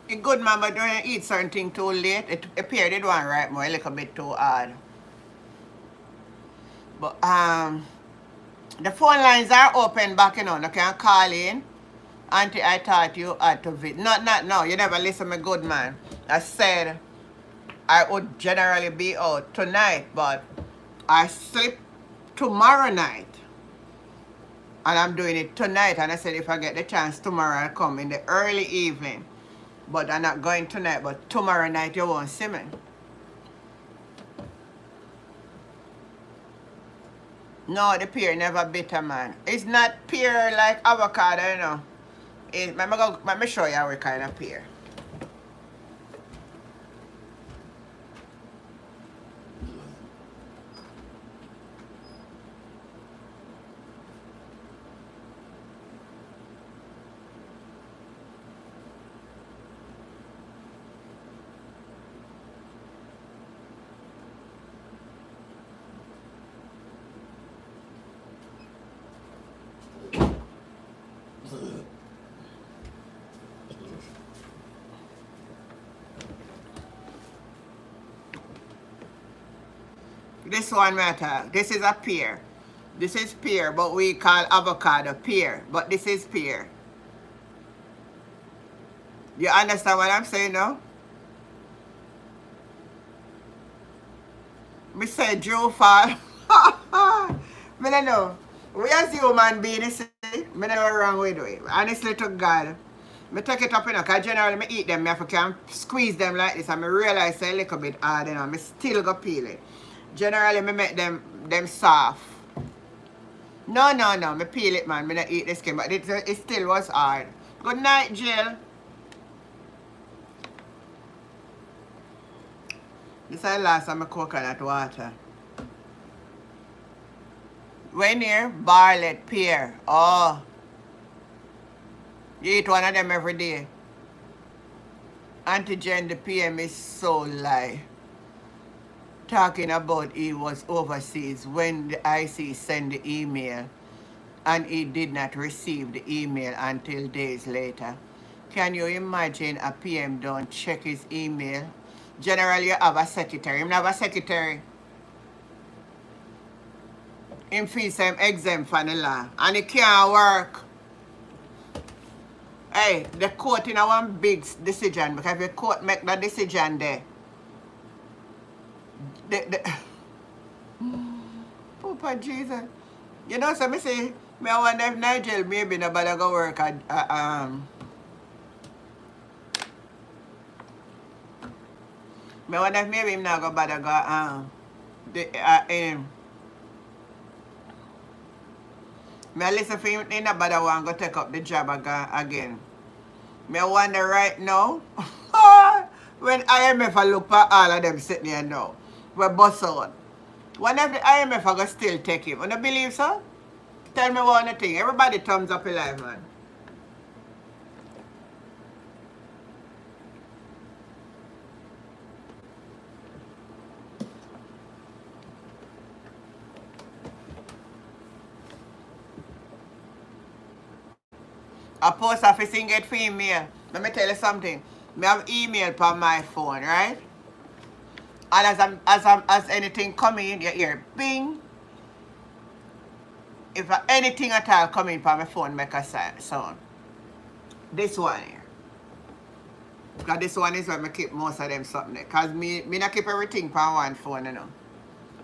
It's good, man, but don't eat certain thing too late. It appeared it one right more a little bit too hard. But the phone lines are open back, you know. You can call in. Auntie, I thought you had to visit. Not no. You never listen me good, man. I said I would generally be out tonight, but I sleep tomorrow night. And I'm doing it tonight. And I said if I get the chance tomorrow, I'll come in the early evening. But I'm not going tonight, but tomorrow night you won't see me. No, the pear never bitter, man. It's not pear like avocado, you know. Let me show you what kind of pear. This one matter. This is a pear. This is pear, but we call avocado pear. But this is pear. You understand what I'm saying now? Me say Joe fall. Me don't know. We as human beings, see, me know wrong with it. Honestly to God. Me take it up, you know, because generally me eat them, me have to can squeeze them like this, and me realize it's a little bit hard, you know, me still go peel it. Generally me make them soft. No, me peel it, man. Me not eat the skin, but it still was hard. Good night, Jill. This is the last of my coconut water. When here, barley, pear. Oh. You eat one of them every day. Auntie Jen, the PM is so lie. Talking about he was overseas when the IC sent the email and he did not receive the email until days later. Can you imagine a PM don't check his email? Generally, you have a secretary. You have a secretary. Him feels him exempt from the law. And it can't work. Hey, the court in a one big decision, because if the court make that decision there, Papa Jesus. You know, so me say, me I wonder if Nigel maybe nobody go work at me wonder if maybe him not go bother go me listen for him, he not bother want go take up the job again. Me wonder right now when IMF a look at all of them sitting here now, we bust out. Wonder if the IMF are going to still take him. You don't believe so? Tell me one thing. Everybody thumbs up alive, man. A post office thing get for email. Let me tell you something. Me have email on my phone, right? And as anything coming, you hear bing. If anything at all coming from my phone, make a sound. This one here. Because this one is where I keep most of them something there. Because me not keep everything on one phone, you know.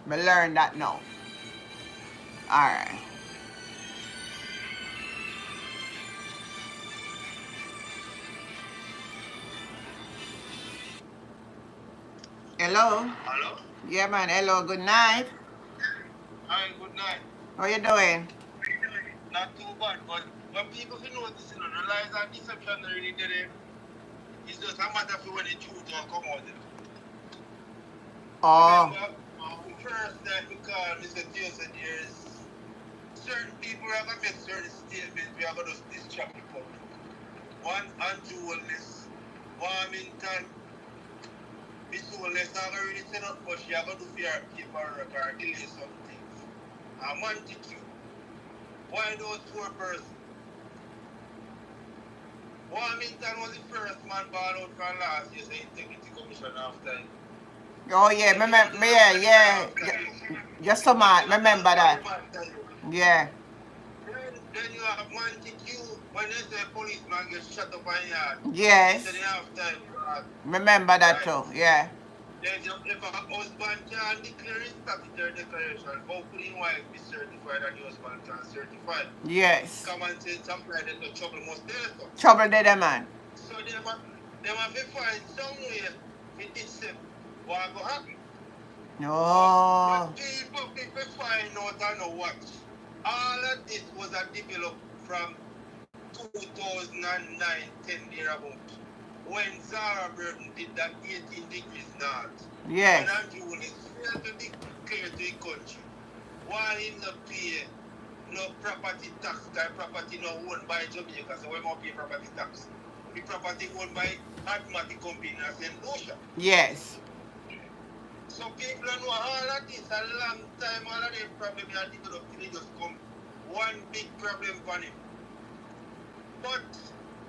I learn that now. Alright. Hello? Hello? Yeah, man. Hello. Good night. Hi, good night. How you doing? Not too bad, but when people who notice, you know, the lies and deception really did it. It's just a matter of when the truth will come out. Oh. Remember, first time we called Mr. Jason, there's certain people who are going to make certain statements we are going to distract the public. One, undualness, Warmington, Miss Wellness, I'm going to really set up, but she are going to fear keep her record, delay some things. a Montague. Why those four persons? Warmington was the first man born out from last year's Integrity Commission after him. Oh yeah, yeah. Just so mad, remember that. Yeah. Then you have Montague when they say policeman gets shut up on yard. Yes. Then halftime. Remember that too, yeah. Then if a husband can declare his statutory declaration, how could his wife be certified and the husband can certify? Yes. Common sense applied that the trouble must be there. Trouble there, man. So they have to find some way to deceive what will happen. No. But people find out and know what. All of this was a develop from 2009-10 thereabout. When Zara Burton did that 18 degrees north. Yes. And Andrew is failed to declare to the country while he not pay no property tax, because property not owned by Jamaica, so we must pay property tax. The property owned by Automatic Company in St. Lucia. Yes. So people know all of this a long time, all of them problems are developed till they just come one big problem for him. But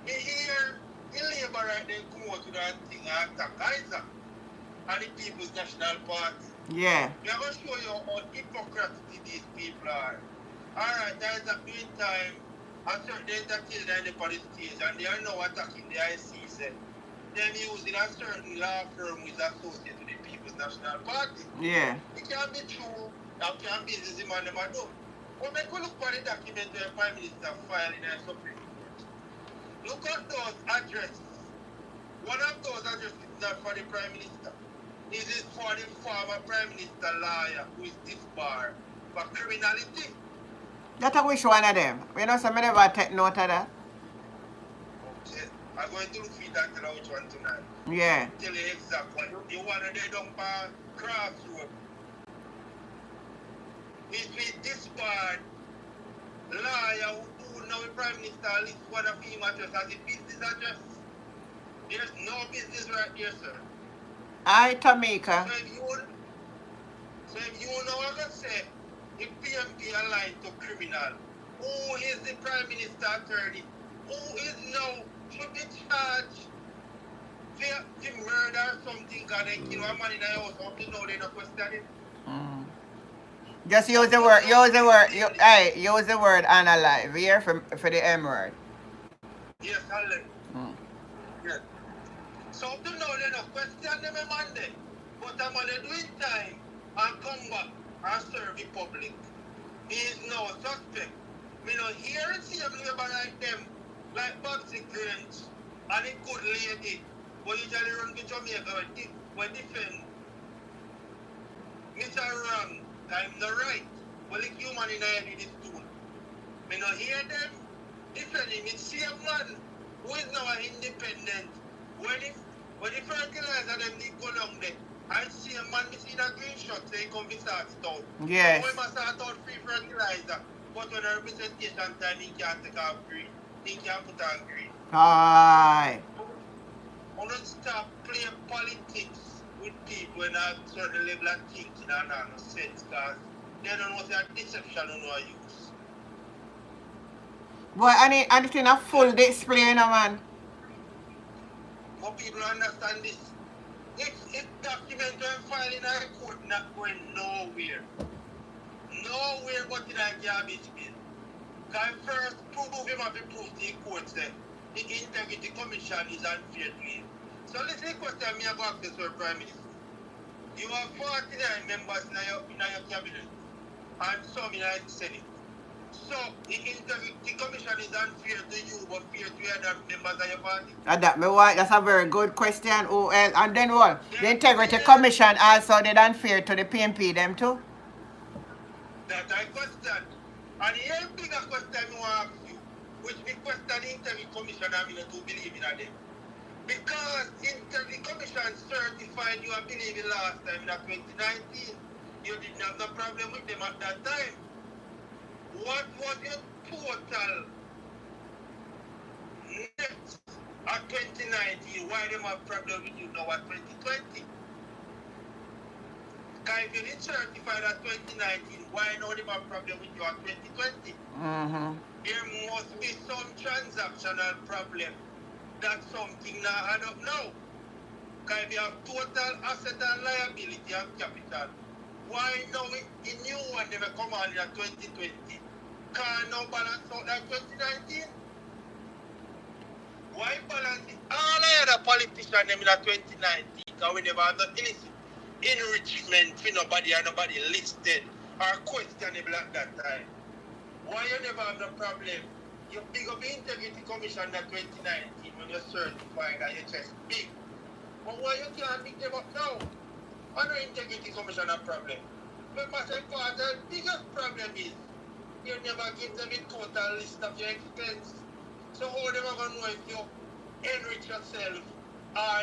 you hear the Labour right then come out to that thing and attack Isaac and the People's National Party. Yeah. We are going to show you how hypocritic these people are. Alright, Isaac doing time, and certain entities are in the police stage and they are now attacking the ICC. Them using a certain law firm who is associated with the People's National Party. Yeah. It can be true, that can be business man them do. But make we look for the document where the Prime Minister filed in the Supreme Court. Look at those addresses. One of those addresses is not for the Prime Minister. This is for the former Prime Minister lawyer who is disbarred for criminality. That I wish one of them. You know, some never take note of that. Okay. I'm going to look for that and tell you which one tonight. Yeah. Tell you exactly. The one that they don't pass crossroad. He's been disbarred lawyer who now the Prime Minister lists one of his address as a business address. There's no business right here, sir. Aye, Tamika. So if you know what I say, the PMP aligned to criminal, who is the Prime Minister attorney? Who is now should be charged for the murder or something because they kill a man in the house up to now they don't question it? Just use the word, use the word analyze here for the M word. Yes, I'll let Yes. So up to now they don't question them a Monday. But I'm only doing time and come back and serve the public. He is now suspect. Me no hear and see him labor like them, like Babsy Grange and a good lady who usually run to Jamaica when defend Mr. Wrong, I'm not right. Well, the human in the head with this tool. Me no hear them defending the same man who is now an independent. When the fertilizer them need go down there, I see a man missing a green shot so he come to start it out. Yes. So we must start out free fertilizer, but when the representation time he can't take off green, he can't put on green. Aye. I don't stop playing politics with people when I certain level of thinking and no sense because they don't know what deception on our use. Boy, I need a full display, you know, man. More people understand this. If document when filing in a court not going nowhere. Nowhere but in a garbage bin. Because first prove him have to prove to the court that the Integrity Commission is unfair to him. So let's say question me about this Prime Minister. You have 49 members in your cabinet and some in the Senate. So the Integrity Commission is unfair to you but fair to other members of your party? That's a very good question. Oh, and then what? The Integrity Commission also did unfair to the PMP them too? That I question. And the bigger question I want to ask you, which we question the Integrity Commission I mean to believe in them. Because Integrity Commission certified you and believe in last time in 2019. You didn't have no problem with them at that time. What was your total net at 2019? Why them have problem with you now at 2020? Because if you did certified at 2019, why not have a problem with you at 2020? There must be some transactional problem that something not add up now. Because if you have total asset and liability and capital, why now the new one never come on in 2020? Can now balance out like 2019? Why balance it? All the other politicians them in 2019 because we never had no illicit enrichment for nobody and nobody listed or questionable at that time. Why you never have no problem? You big up the Integrity Commission in 2019 when you certified that you just big. But why you can't pick them up now? On the Integrity Commission a problem. But my part, the biggest problem is you never give them a total list of your expense. So how they are going to know if you enrich yourself or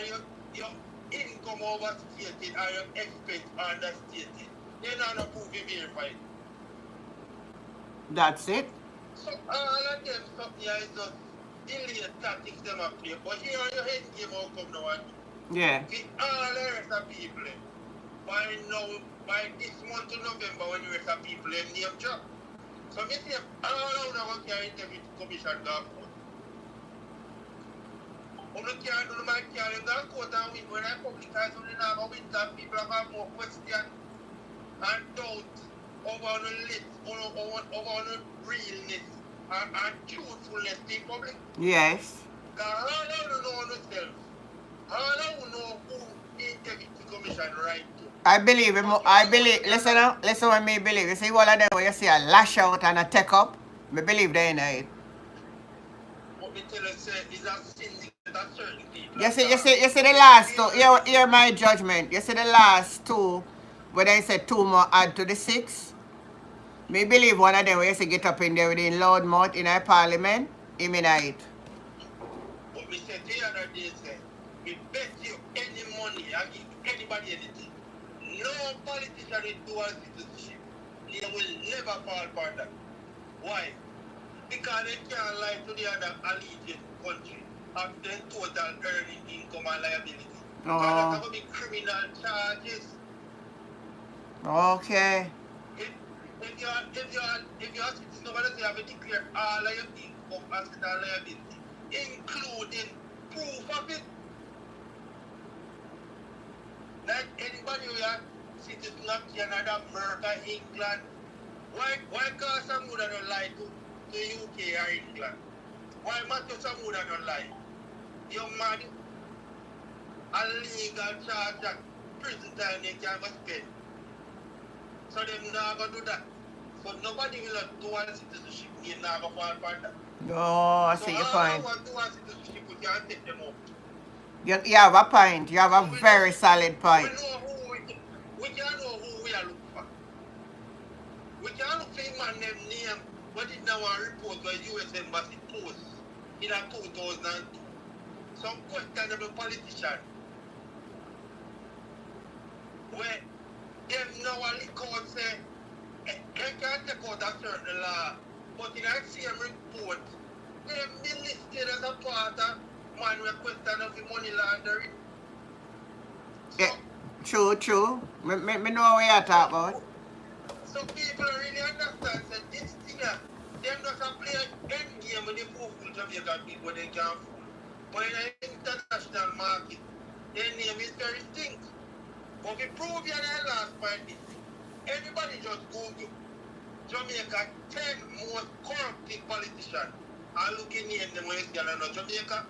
your income overstated or your expense understated? They're not proof you verified. That's it. So all of them stuff here is just delay tactics them up here. But here on your head game how come now and Yeah. with all the rest of people by now, by this month of November when the rest of people them name drop. So me say all around our Integrity Commission go court. You might carry them go court and win. When I publicize on the now win that people have more question and doubt over the list, over the realness and truthfulness in public. Yes. Because all I know themselves, all I know who the Integrity Commission right to. I believe him. I believe. Listen now. Listen when me believe. You see all of them when you see a lash out and a take up. Me believe they in it. What me tell you say is a syndicate of certain people. You see the last two. Hear my judgment. You see the last two, where they said 2 more add to the 6. Me believe one of them where you see get up in there with the loud mouth in our parliament. Him in it. What me said the other day say, we bet you any money, I give anybody anything. No politician in dual citizenship, they will never fall for that. Why? Because they can't lie to the other allegiant country of their total earning income and liability. Because that's going to be criminal charges. Okay. If you're a citizen, nobody say you have to declare all of your income, asset and liability, including proof of it. Like anybody who are citizen of Canada, America, England, why cause someone don't lie to UK or England? Why Matthew someone don't lie? You're mad. A legal charge that prison time they can't spend. So they're not going to do that. So nobody will have dual citizenship. They're not going to fall for that. Oh, I see your point. So all dual citizenship, we can't take them out. You have a point. You have a very solid point. We can't know who we are looking for. We can't look for him and them name. What is now a report by U.S. Embassy Post in 2002. Some questionable politician where them now a lick out say they can't take out a certain law, but in that same report, them been listed as a part of man we question of the money laundering. So, Yeah, true. Me know what you're talking about. So people really understand that this thing, them just a play end game with the fool Jamaican people they can't fool. But in the international market, their name is very distinct. But we prove you the last point is, anybody just Google Jamaica 10 most corrupted politicians. I look in name them when you see another Jamaica.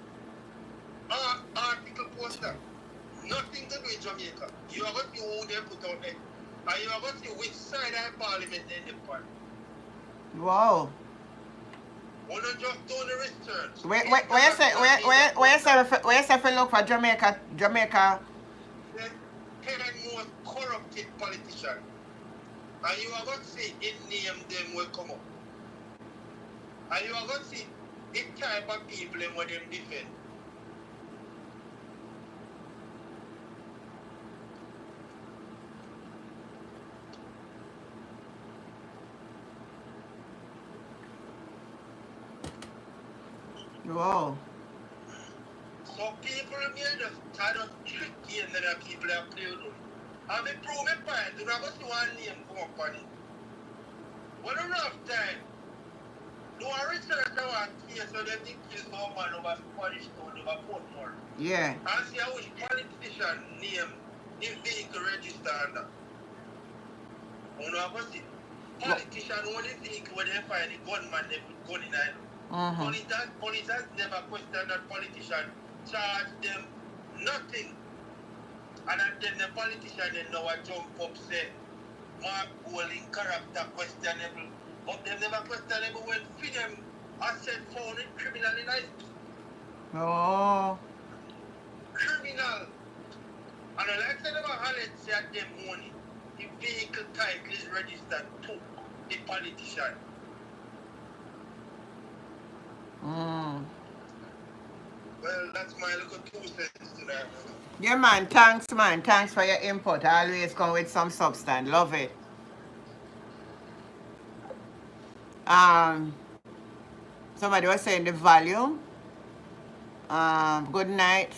Article poster. Nothing to do with Jamaica. You are going to see who they put out there. And you are going to see which side of parliament they part. Wow. When you just do the research. Where you say if you look for Jamaica? 10 most corrupted politicians. And you are going to see it name them will come up. And you are going to see the type of people and what them defend. Wow. So people here just try to trick you and then people are playing with. And they prove it fine. Do not go see one name come up on it. When you have time, do a research on one case so they think kill some man over Spanish Town over Portmore. Yeah. And see how which politician name his vehicle register under. You know what I see? Politician only vehicle when they find the gunman they put gun in it. Police has never questioned that politician, charge them nothing. And then the politician then now jump up say Mark Golding character questionable. But they never questionable when for them asset found it criminal in life. Oh. Criminal. And like I said about Hallet say at them money, the vehicle title is registered to the politician. Well, that's my little 2 cents to that. Yeah, man. Thanks, man. Thanks for your input. Always come with some substance. Love it. Somebody was saying the volume. Good night.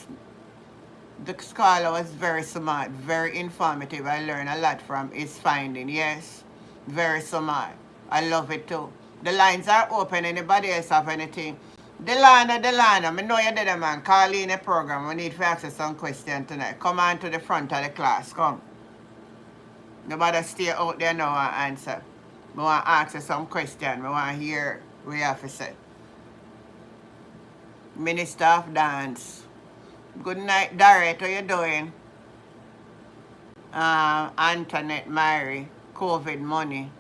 The scholar was very smart, very informative. I learned a lot from his finding. Yes, very smart. I love it too. The lines are open. Anybody else have anything? Delana, I know you're there, man. Call in a program. We need to ask you some question tonight. Come on to the front of the class. Come. Nobody stay out there now and answer. I want to ask you some question. I want to hear what you have to say. Minister of Dance. Good night, Dorrit. How you doing? Antoinette, Mary, COVID money.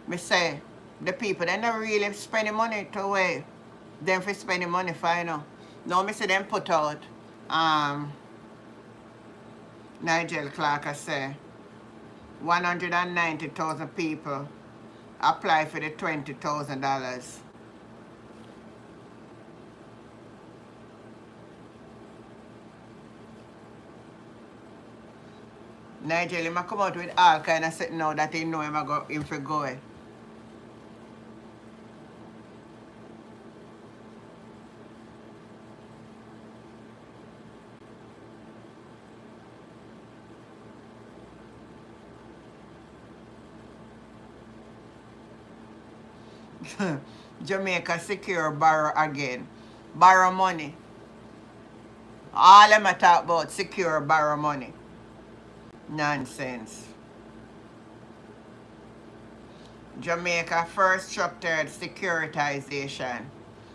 Me say, the people, they not really spending money to way. Them for spending money final. No, me see them put out. Nigel Clark, I say, 190,000 people apply for the $20,000. Nigel, he come out with all kind of setting now that he know him for go. Jamaica secure borrow again. Borrow money. All them I talk about secure borrow money. Nonsense. Jamaica first structured securitization.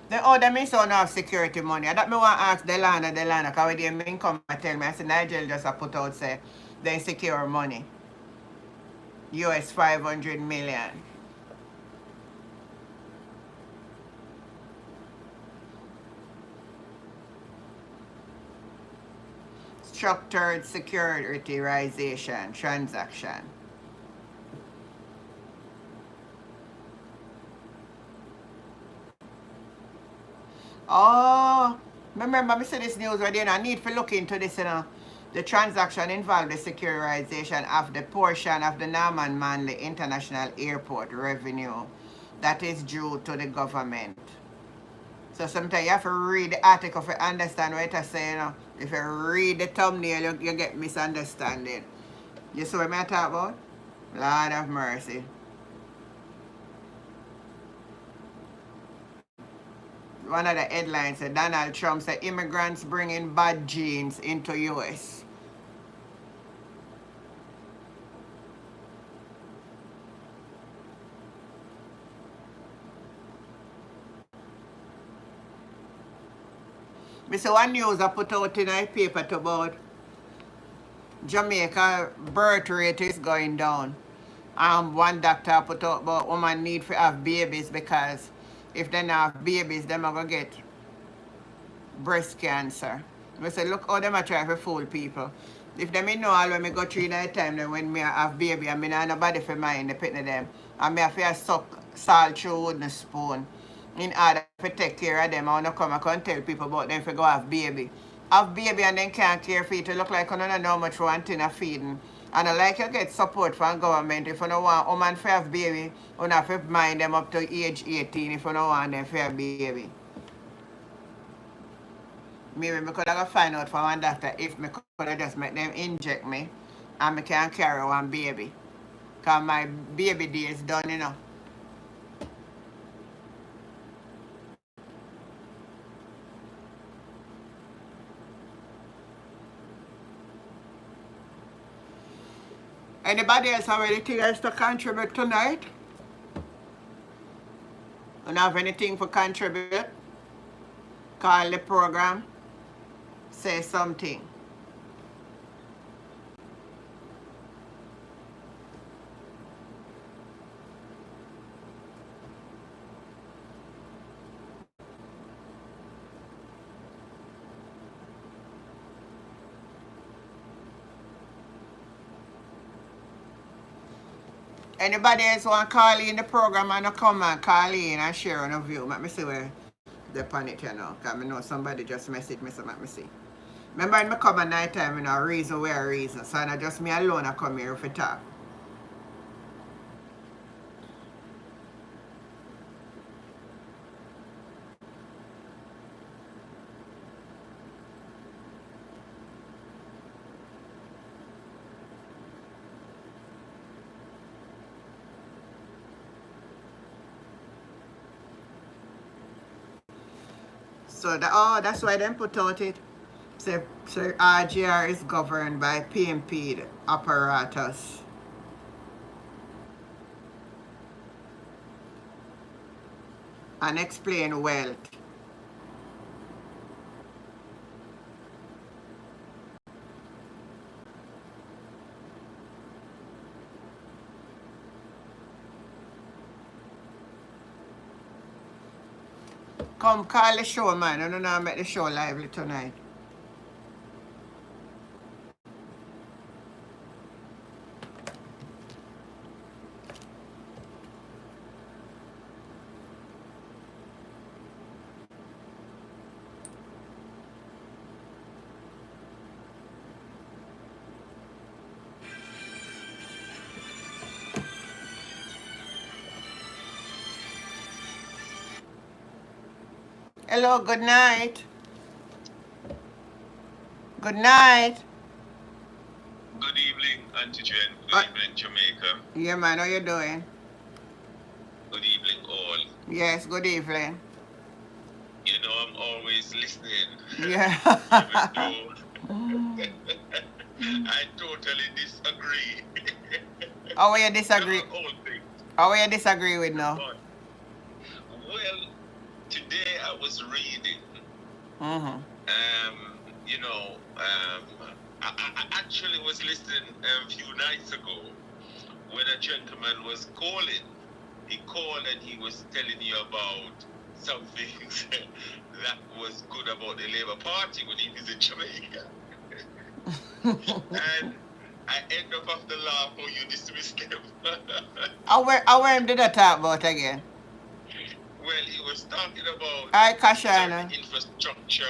The other me son have security money. That me want to ask Delana, because when they come and tell me, I said Nigel just a put out say they secure money. US 500 million. Structured securitization transaction. Oh, remember I said this news right there. I need to look into this, The transaction involved the securitization of the portion of the Norman Manley International Airport revenue that is due to the government. So sometimes you have to read the article to understand what it's saying. If you read the thumbnail, you get misunderstanding. You see what I talk about? Lord of mercy. One of the headlines said Donald Trump said immigrants bringing bad genes into US. Mr. One news I put out in a paper about Jamaica birth rate is going down. One doctor put out about women need to have babies because if they don't have babies, they're going to get breast cancer. We say, look how they are trying to fool people. If they know all when I go through that time, then when I have baby, I mean, I have nobody for mind, they pick them. And I have to suck salt through wooden spoon in order to take care of them. I want to come and tell people about them if you go have baby. Have baby and then can't care for you to look like you don't know much one thing of feeding. And I like you get support from government. If you don't want a woman to have baby, you have to mind them up to age 18 if you don't want them to have baby. Maybe I could have find out from one doctor if I could have just make them inject me and I can carry one baby. Because my baby day is done, you know. Anybody else have anything else to contribute tonight? Don't have anything for contribute? Call the program. Say something. Anybody else want to call in the program and come and call in and share on a view? Let me see where they're on it here now. Because I know somebody just messaged me, so let me see. Remember when I come at night time, you know, reason where reason. So it's not just me alone I come here for talk. So that's why they put out it. So RGR is governed by PMP apparatus. And explain wealth. Come call the show, man. I don't know how to make the show lively tonight. Hello, good night. Good night. Good evening, Auntie Jen. Good evening, Jamaica. Yeah, man, how you doing? Good evening, all. Yes, good evening. You know, I'm always listening. Yeah. I totally disagree. How will you disagree? How will you disagree with now? Well, today I was reading. You know, I actually was listening a few nights ago when a gentleman was calling. He called and he was telling you about some things that was good about the Labour Party when he was in Jamaica. And I end up after laugh how you dismissed them. How did I talk about again? Well, he was talking about certain infrastructure,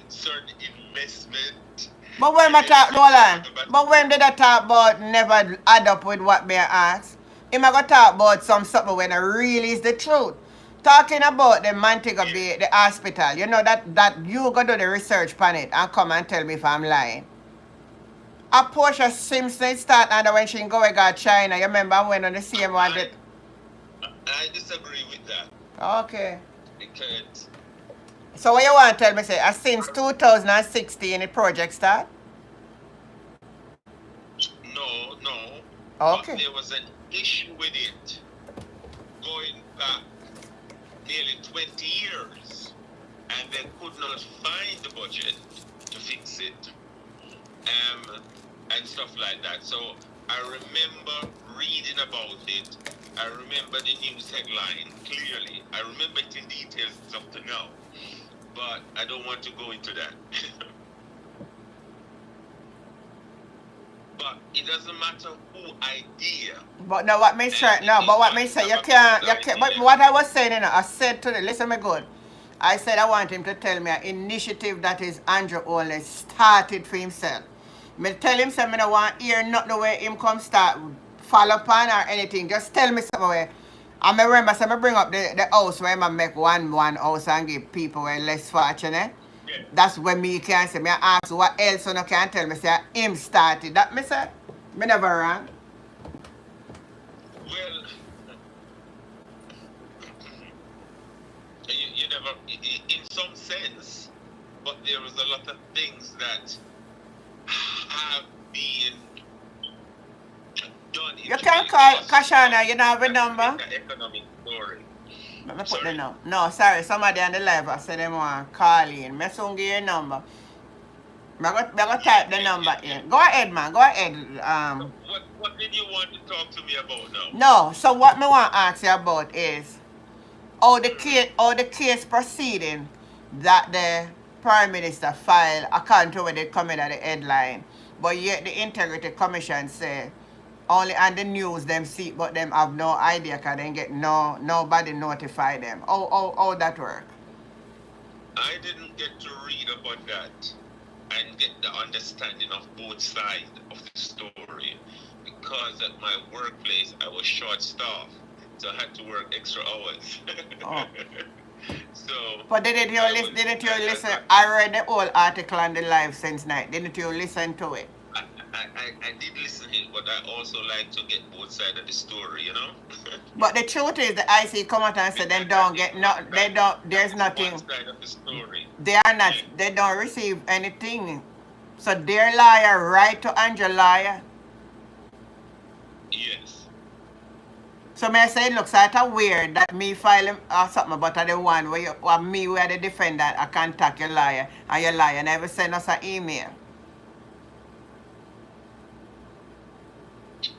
certain investment. But when I talk, Roland, but when did I talk about never add up with what me asked? Him I go talk about something when it really is the truth. Talking about the Montego Bay, the hospital, you know that you go do the research on it and come and tell me if I'm lying. A Portia Simpson start and when she go to China, you remember I went on the same one that... I disagree with that. Okay. Because... So what you want to tell me, say, since 2016 the project start? No. Okay. But there was an issue with it going back nearly 20 years. And they could not find the budget to fix it. And stuff like that. So I remember reading about it. I remember the news headline clearly. I remember it in details up to now. But I don't want to go into that. But it doesn't matter who idea. But no, what me say, no, but what me say, you can't, but what I was saying, you know, I said to the, listen me good. I said I want him to tell me an initiative that is Andrew only started for himself. Me tell him something I want hear not the way him come start follow upon or anything. Just tell me something way. I remember so I bring up the house where I make one house and give people who are less fortunate. Yeah. That's when me can say me ask what else you can tell me say him started. That me say. Me never wrong. Well, you never, in some sense, but there is a lot of things that have been done in You can Jamaica call just Kashana, you don't have a to number? make the economic story. Let me put the Sorry? number. No, sorry, somebody on the live I said they want to call in. Me soon give you a number. Me go type the number in. Go ahead, man. Go ahead. So what did you want to talk to me about now? No, so what me want to ask you about is how the case proceeding that the Prime Minister filed according to what they come in at the headline. But yet the Integrity Commission say only on the news them see but them have no idea because they get nobody notify them. How that work? I didn't get to read about that and get the understanding of both sides of the story because at my workplace I was short staffed, so I had to work extra hours. Oh. So But didn't you listen? I read the whole article on the live since night. Didn't you listen to it? I did listen to it, but I also like to get both sides of the story, you know? But the truth is, the IC come out and say they don't get no, they don't. There's nothing. One side of the story. They are not. Yeah. They don't receive anything. So their lawyer write to Angela lawyer. Yes. So may I say it looks sort of weird that me filing something about the one where you or me where the defendant I contact your lawyer and your lawyer never send us an email.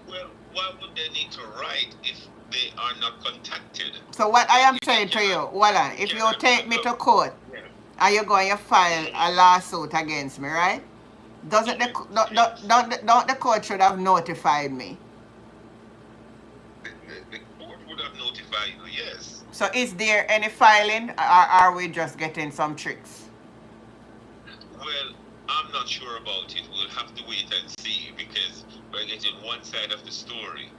Well, why would they need to write if they are not contacted? So what I am saying to you, hold on, if you take me to court and you go and you file a lawsuit against me, right? Doesn't the don't the court should have notified me? The court would have notified you, yes. So is there any filing or are we just getting some tricks? Well, I'm not sure about it. We'll have to wait and see because we're getting one side of the story.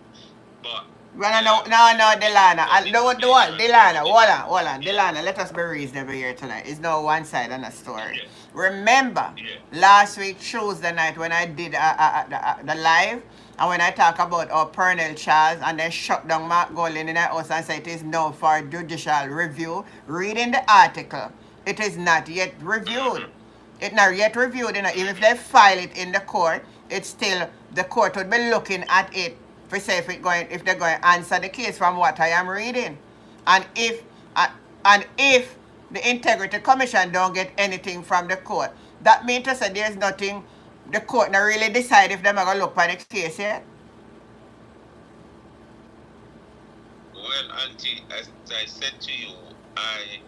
But Well, no, Delana. Delana, hold on. Delana, let us be reasonable here tonight. It's no one side on a story. Yeah. Remember, last week, Tuesday night, when I did the live, and when I talk about our Pernell Charles, and then shut down Mark Golding in the house and say it is now for judicial review, reading the article, it is not yet reviewed. It's not yet reviewed. Even if they file it in the court, it's still, the court would be looking at it to say if they're going to answer the case from what I am reading. And if the Integrity Commission don't get anything from the court, that means to say there's nothing, the court not really decide if they're going to look for the case yet. Well, Auntie, as I said to you, I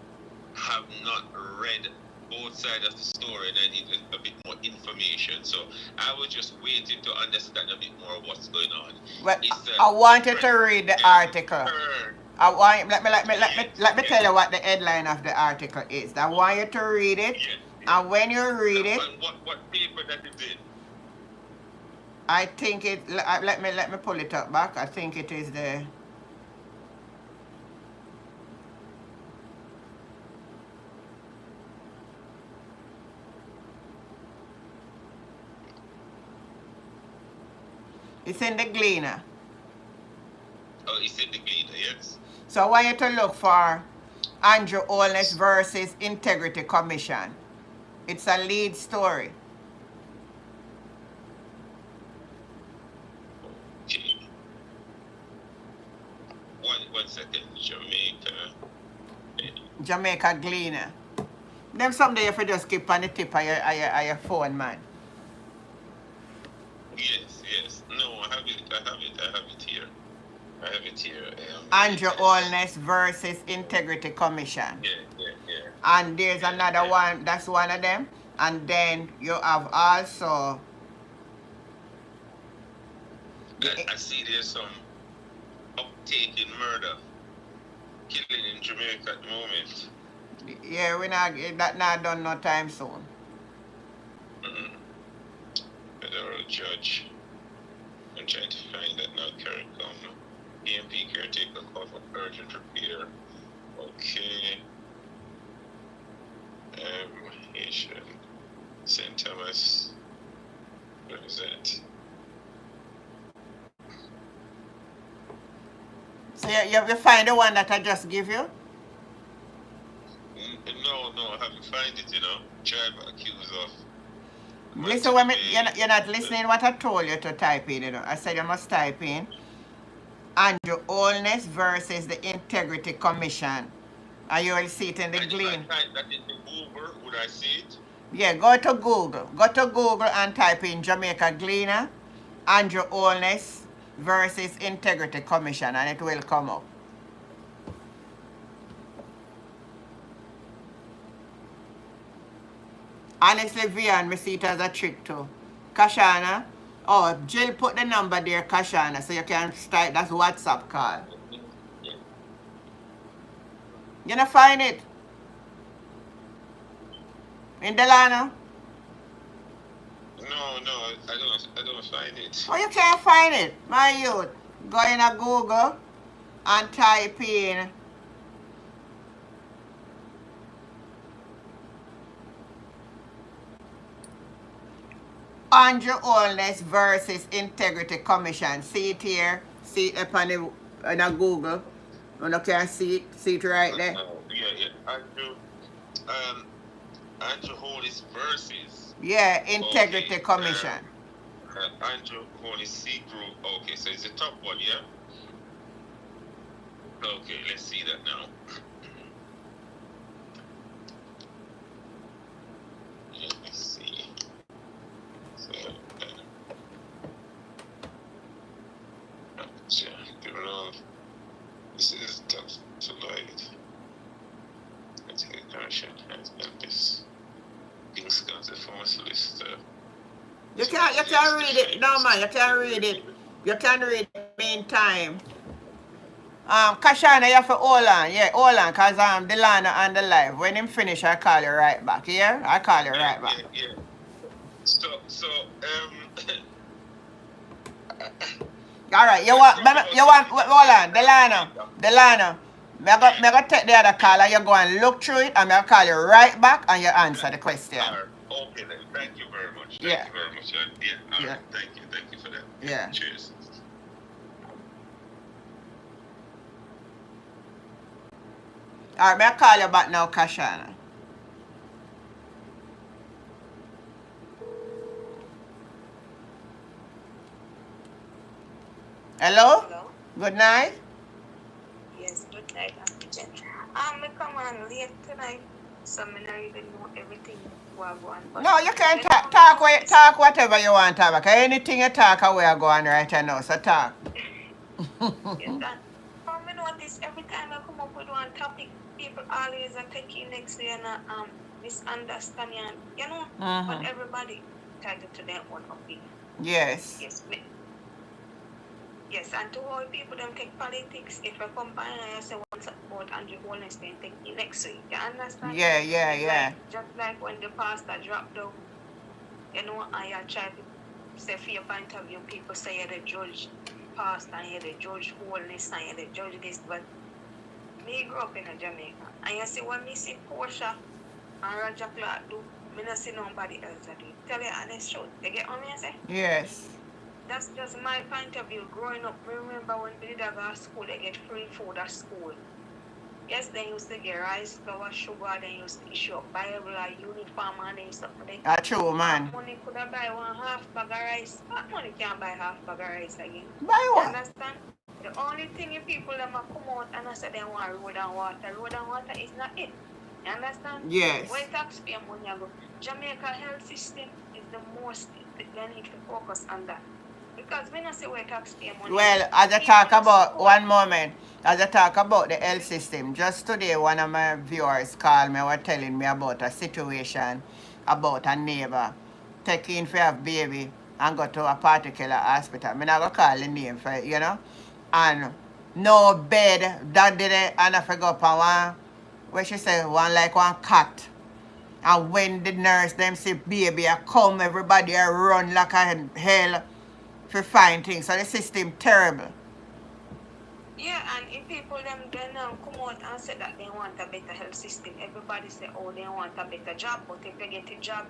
have not read both sides of the story and I need a bit more information. So I was just waiting to understand a bit more of what's going on. Well, I wanted to read the article. I want let me tell you what the headline of the article is. I want you to read it, and when you read it, what paper that is in? I think it. Let me pull it up back. I think it is the. It's in the Gleaner. Oh, it's in the Gleaner, yes. So I want you to look for Andrew Holness versus Integrity Commission. It's a lead story. Okay. One second, Jamaica Gleaner. Them someday if you just keep on the tip of your phone, man. Yes. No, I have it here. I have it here. Andrew Holness versus Integrity Commission. Yeah. And there's another one, that's one of them. And then you have also... I see there's some uptake in murder, killing in Jamaica at the moment. Yeah, that not done no time soon. Federal judge. I'm trying to find that now. CARICOM. EMP caretaker call for urgent repair. Okay. Haitian. St. Thomas. What is that? you find the one that I just give you? No, I haven't find it, Driver accused of Listen, when you're not listening what I told you to type in, I said you must type in Andrew Holness versus the Integrity Commission. And you will see it in the Glean. If I type that into Google, would I see it? Yeah, go to Google. Go to Google and type in Jamaica Gleaner, Andrew Holness versus Integrity Commission, and it will come up. Honestly, Vian, me see it as a trick too. Kashana. Oh, Jill put the number there, Kashana, so you can start. That's WhatsApp call. You not find it? In Delano? No, I don't find it. Oh, you can't find it, my youth. Go in a Google and type in Andrew Holness versus Integrity Commission. See it here. See it up on in a Google. You can see it right there. Yeah. Andrew Holness versus. Yeah, Integrity Commission. Andrew Holness C group. Okay, so it's the top one, yeah? Okay, let's see that now. Let's see. So, this is top to light. Let's get correction and this. King's Council former solicitor. You can't read it. No man, you can't read it. You can read it meantime. Kashana, you have to hold on. Yeah, hold on, cause Delana on the live. When him finish, I call you right back. Yeah? I call you right back. Yeah. So Alright, you want hold on, Delano. Me go take the other call and you go and look through it and me call you right back and you answer the question. Okay then, thank you very much. Yeah. Thank you very much. Yeah. Thank you for that. Yeah. Cheers. Alright, me call you back now, Kashana. Hello? Good night. Yes, good night, Auntie Jen. I come on late tonight, so I don't even know everything what going on. No, you can talk whatever you want to talk about. Anything you talk away I go on right now, so talk. Yes, that. I notice every time I come up with one topic, people always are taking next day and misunderstanding, but everybody tied to their own opinion. Yes. Yes, and to all people them take politics, if I come by and I say once about Andrew Holness, then take me next week. You understand? Yeah. Just like when the pastor dropped down, I try to say for your point of view, people say you're the judge pastor, and you're the judge Holness, and you're the judge this, but me grew up in Jamaica, and you see when me see Portia and Roger Clark do, me not see nobody else do. Tell you honest truth. You get what I say? Yes. That's just my point of view. Growing up, remember when we did go to school, they get free food at school. Yes, they used to get rice, flour, sugar, they used to issue up Bible, uniform, and they used to put it. That's true, man. That money could have buy one half bag of rice. That money can't buy half bag of rice again. Buy what? You understand? The only thing you people them come out and I say they want road and water. Road and water is not it. You understand? Yes. Where taxpayer money go. Jamaica health system is the most they need to focus on that. Because when I say where taxpayer money. Well, as I talk about one moment, as I talk about the health system, just today one of my viewers called me, were telling me about a situation about a neighbor taking for a baby and go to a particular hospital. I'm not going to call the name for it, and no bed, that did it, and I forgot upon one, where she said, one cat. And when the nurse them see baby I come, everybody I run like a hell for find things. So the system terrible. Yeah, and if people them then come out and say that they want a better health system, everybody say, oh, they want a better job, but if they get a job,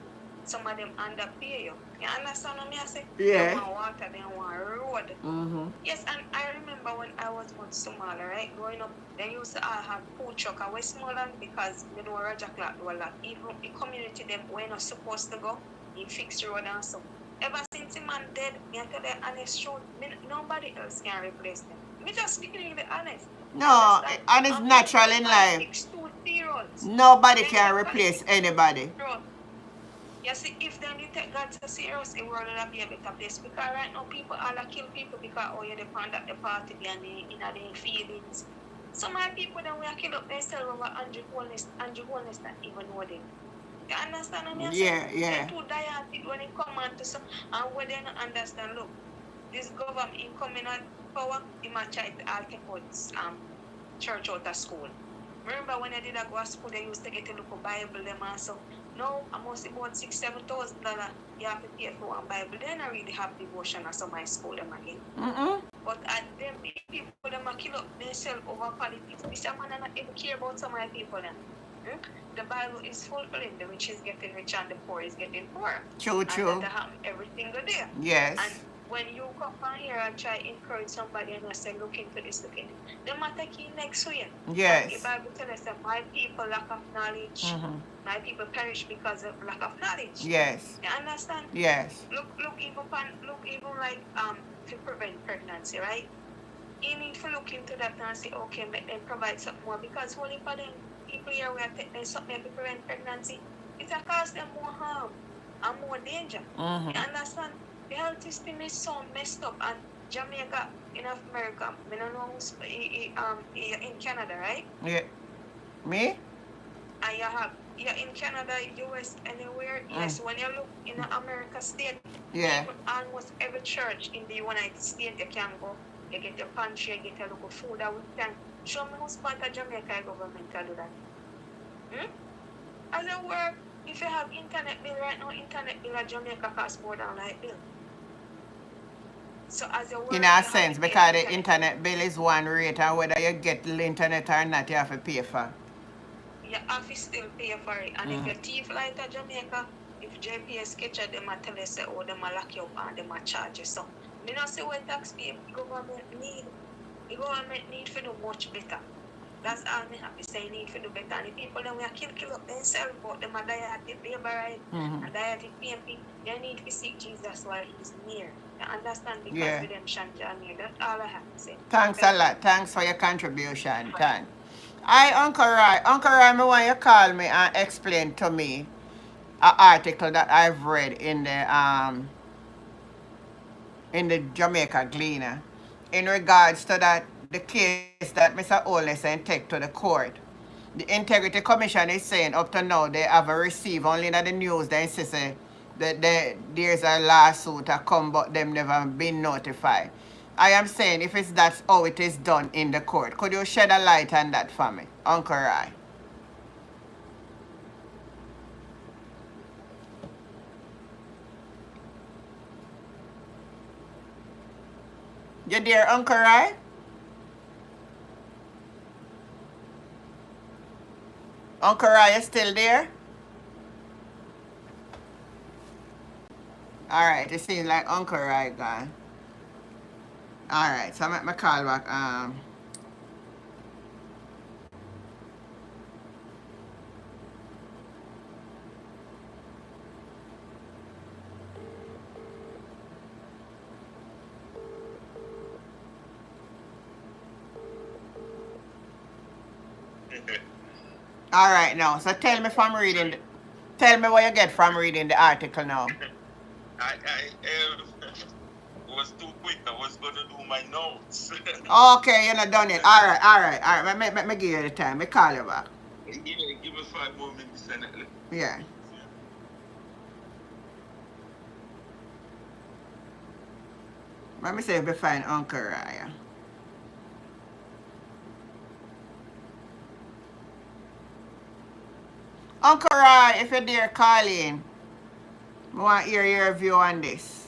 some of them underpay you. You understand what I say? Yeah. They want water, they want road. Mm-hmm. Yes, and I remember when I was much smaller, right? Growing up, they used to have food truck. I was smaller because you know Roger Clark do a lot. Even the community them were not supposed to go, he fixed the road and so. Ever since him man dead, me tell the honest truth, nobody else can replace them. Me just speaking the honest. No, and it's natural in life. 6 2 Nobody can replace anybody. You see, if then you take God so serious, the world will be a better place. Because right now, people all kill people because, oh, you depend at the party and their feelings. Some of the people that we kill up themselves over Andrew Holness not even know them. You understand what I'm saying? Yeah. They too diated when it come on to some, and when they don't understand, look, this government in coming on power, they might try to take out church out of school. Remember when I did go to school, they used to get a look at Bible them also. Now, I must about $6,000-7,000 you have to pay for one Bible. Then I really have devotion at some of my school them again. But at them people them kill up themselves over politics. This man not even care about some of my people then. The Bible is fulfilling the rich is getting rich and the poor is getting poor. True. And that happen every single day. Yes. And when you come on here and try to encourage somebody and you say, look into this, they might take you next way. Yes. And the Bible tells us that my people lack of knowledge. My people perish because of lack of knowledge. Yes. You understand? Yes. Look even like to prevent pregnancy, right? You need to look into that and say, okay, make them provide something more because only for them people here we are taking something to prevent pregnancy, it will cause them more harm and more danger. You understand? The health system is so messed up, and Jamaica in America, I don't know who's in Canada, right? Yeah. Me? And you're in Canada, US, anywhere. Yes, when you look in America state, Yeah. Almost every church in the United States you can go. You get your pantry, you get a local food that we can. Show me who's part of Jamaica government to do that. As a work, if you have internet bill right now, internet bill at Jamaica costs more than light bill. So as a work, In a sense, because the internet bill is one rate, and whether you get the internet or not, you have to pay for. You have to still pay for it. And if you thief like at Jamaica, if JPS catch it, they might tell you, say, oh, they might lock you up and they might charge you. So, I don't say what taxpayer government need. The government need to do much better. That's all I have to say, need to do better. And the people that we are kill up themselves, but them are die at the labor right, and die at the PMP, they need to seek Jesus while he's near. You understand? Because redemption is near. That's all I have to say. Thanks a lot. Thanks for your contribution. Thanks. Uncle Rai, I want you to call me and explain to me an article that I've read in the Jamaica Gleaner in regards to the case that Mr. Olness take to the court. The Integrity Commission is saying up to now they have received only in the news they insist that there's a lawsuit that come but them never been notified. I am saying if that's how it is done in the court, could you shed a light on that for me, Uncle Rai? You there, Uncle Rai? Uncle Rai, you still there? Alright, it seems like Uncle Rai gone. Alright, so I'm at my call back. Alright now, so tell me what you get from reading the article now. I was too quick. I was going to do my notes. Okay, you're not done it. Alright. Let me give you the time. Me call you back. Give me 5 more minutes. Yeah. Let me see if we find Uncle Raya. Uncle Rai, if you're there calling, I want to hear your view on this.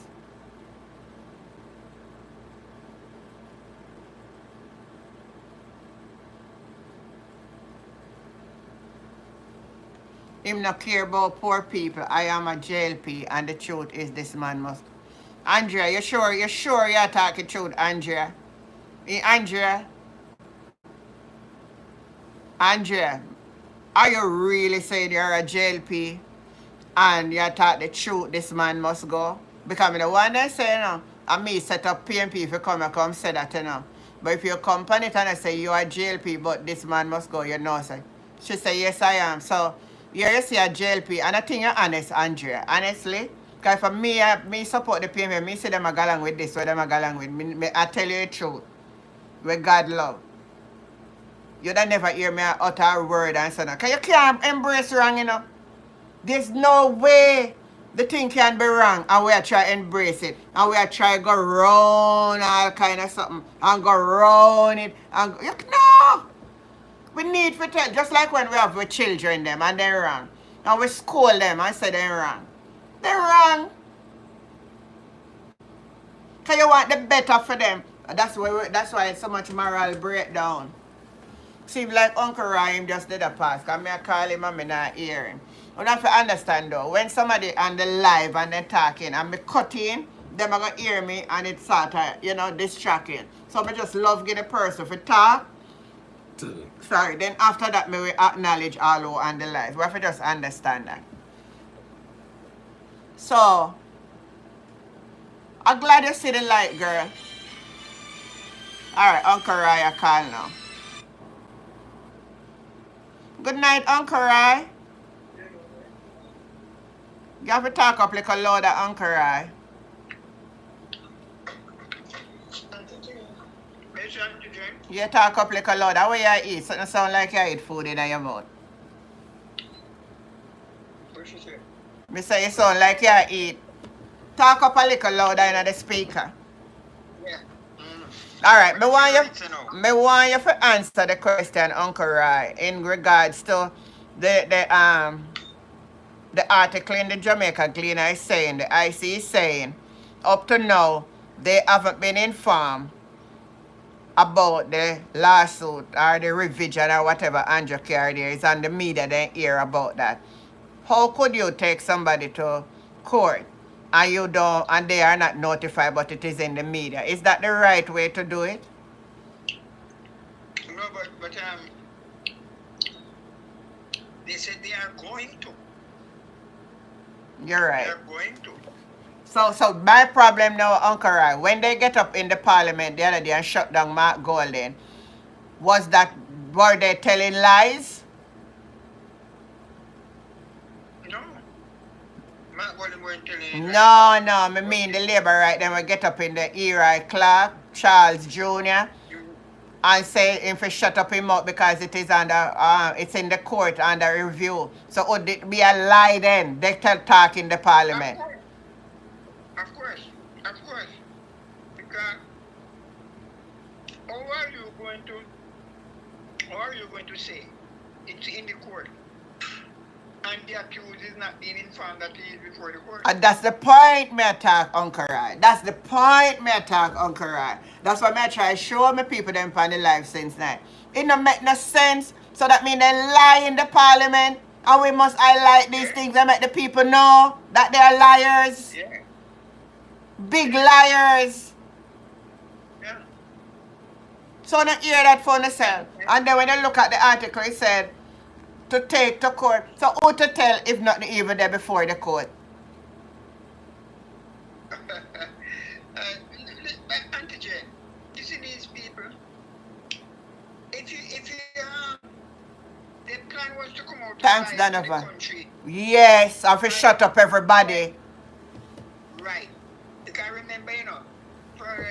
Him not care about poor people. I am a JLP and the truth is this man must. Andrea, you sure? You sure you're talking truth, Andrea? Andrea? Andrea, are you really saying you're a JLP and you thought the truth this man must go? Because I the one that say, you know, and me set up PMP if you come say that, you know. But if you come on it and I say you are JLP but this man must go, you know, say. She say, yes, I am. So, here you see a JLP and I think you're honest, Andrea. Honestly, because for me, me support the PMP, me say them a go along with this, or them a go along with me. I tell you the truth. With God love. You don't never hear me utter a word and so on. Because you can't embrace wrong, you know. There's no way the thing can be wrong and we are try to embrace it. And we are try to go round all kind of something. And go round it. And go, no! We need to tell. Just like when we have with children them and they're wrong. And we scold them and say they're wrong. They're wrong. Because you want the better for them. That's why it's so much moral breakdown. Seems like Uncle Ryan just did a pass. Because I call him and I not hear him. You have to understand though, when somebody on the live and they're talking and me cut in, them are going to hear me and it's sort of, you know, distracting. So I just love getting a person to talk. Sorry, then after that, me will acknowledge all who on the live. We have to just understand that. So, I'm glad you see the light, girl. Alright, Uncle Ryan, call now. Good night, Uncle Ryan. You have to talk up like a louder, Uncle Ryan. You talk up like a louder. How you eat? Something sound like you eat food in your mouth. What she say? Me say you sound like you eat. Talk up a little louder in the speaker. Yeah. Alright, me want you to answer the question, Uncle Rai, in regards to the article in the Jamaica Gleaner is saying, the IC is saying, up to now, they haven't been informed about the lawsuit or the revision or whatever Andrew Carey there is on the media, they hear about that. How could you take somebody to court and you don't and they are not notified but it is in the media? Is that the right way to do it? No, but they said they are going to. You're right. They are going to. So my problem now, Uncle Rai, when they get up in the parliament the other day and shut down Mark Golden, were they telling lies? No. Mark Golden weren't telling No, I mean the labor right then we get up in the Eli Clark, Charles Jr. and say him to shut up him mouth because it is under it's in the court under review. So would it be a lie then? They talk in the parliament. Of course. Because how are you going to say it's in the court and the accused is not being informed that he is before the court? And that's the point me attack Uncle Rai. That's the point me attack Uncle Rai. That's why me try to show me people them on the live since night. It don't make no sense. So that means they lie in the parliament and we must highlight these things and make the people know that they are liars. Yeah. Big liars. Yeah. So not hear that for yourself. And then when you look at the article, it said to take to court. So who to tell if not even there before the court? Auntie Jane, you see these people, if you their plan was to come out Thanks, to the Donovan. country. Yes, I have shut up everybody. Right. You can remember, for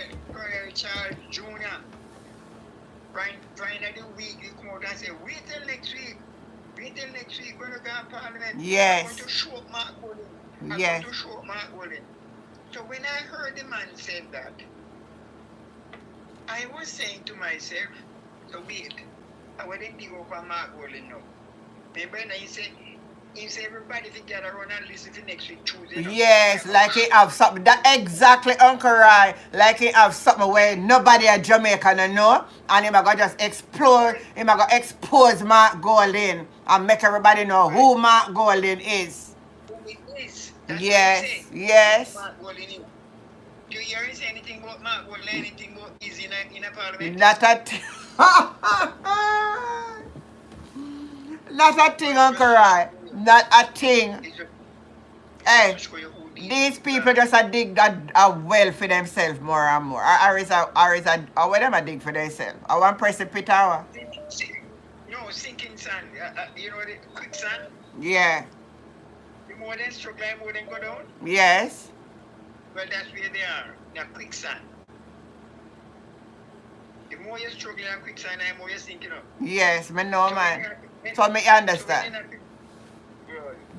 Charles Jr. Brian of the week, you come out and say, wait till next week, we're going to go to Parliament. Yes. I'm going to show up Mark Golden. Yes. So when I heard the man say that, I was saying to myself, so wait, I wouldn't dig over Mark Golden now. Remember, and he said, if everybody to gather around and listen to next week Tuesday. Yes, like he have something that exactly Uncle Rai, like he have something where nobody at Jamaica no know, and him a go just explore, him a go expose Mark Golding and make everybody know who Mark Golding is. Who it is? That's what he Yes, said. yes. Mark Golding. Do you hear him say anything about Mark Golding? Anything about is in a parliament? Not a not a thing, Uncle Rai. Not a thing. Hey, these people just a dig that a well for themselves more and more. Or is a what them a dig for themselves? I want precipitate hour. No, sinking sand. You know the quicksand? Yeah. The more they struggle, the more they go down. Yes. Well, that's where they are. They're quicksand. The more you struggle in quicksand, the more you're sinking up. Yes, me know, man. So me understand.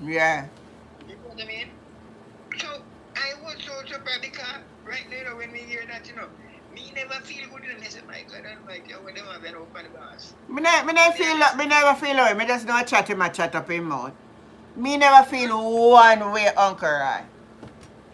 Yeah. You know what I mean? So I was so surprised because right now when we hear that, me never feel good and I say, my God, and my God, when they have an open bars. Me never feel away. Me just know chat him a chat up him mouth. Me never feel one way, Uncle Rai.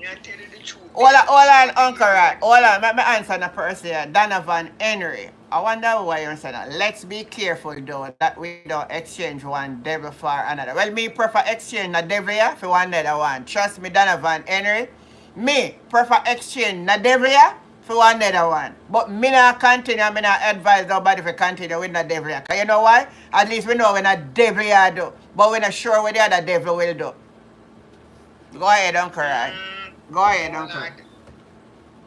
I tell you the truth. Hold on, Uncle Rai. Hold on, let me answer the person here. Donovan Henry. I wonder why you're saying that. Let's be careful though that we don't exchange one devil for another. Well, me prefer exchange a devil here for one another one. Trust me, Donovan Henry. Me prefer exchange a devil here for one another one. But me not continue, me not advise nobody to continue with the devil here. Cause you know why? At least we know when a devil here do. But we're not sure what the other devil will do. Go ahead, Uncle Rai. Go ahead, Uncle.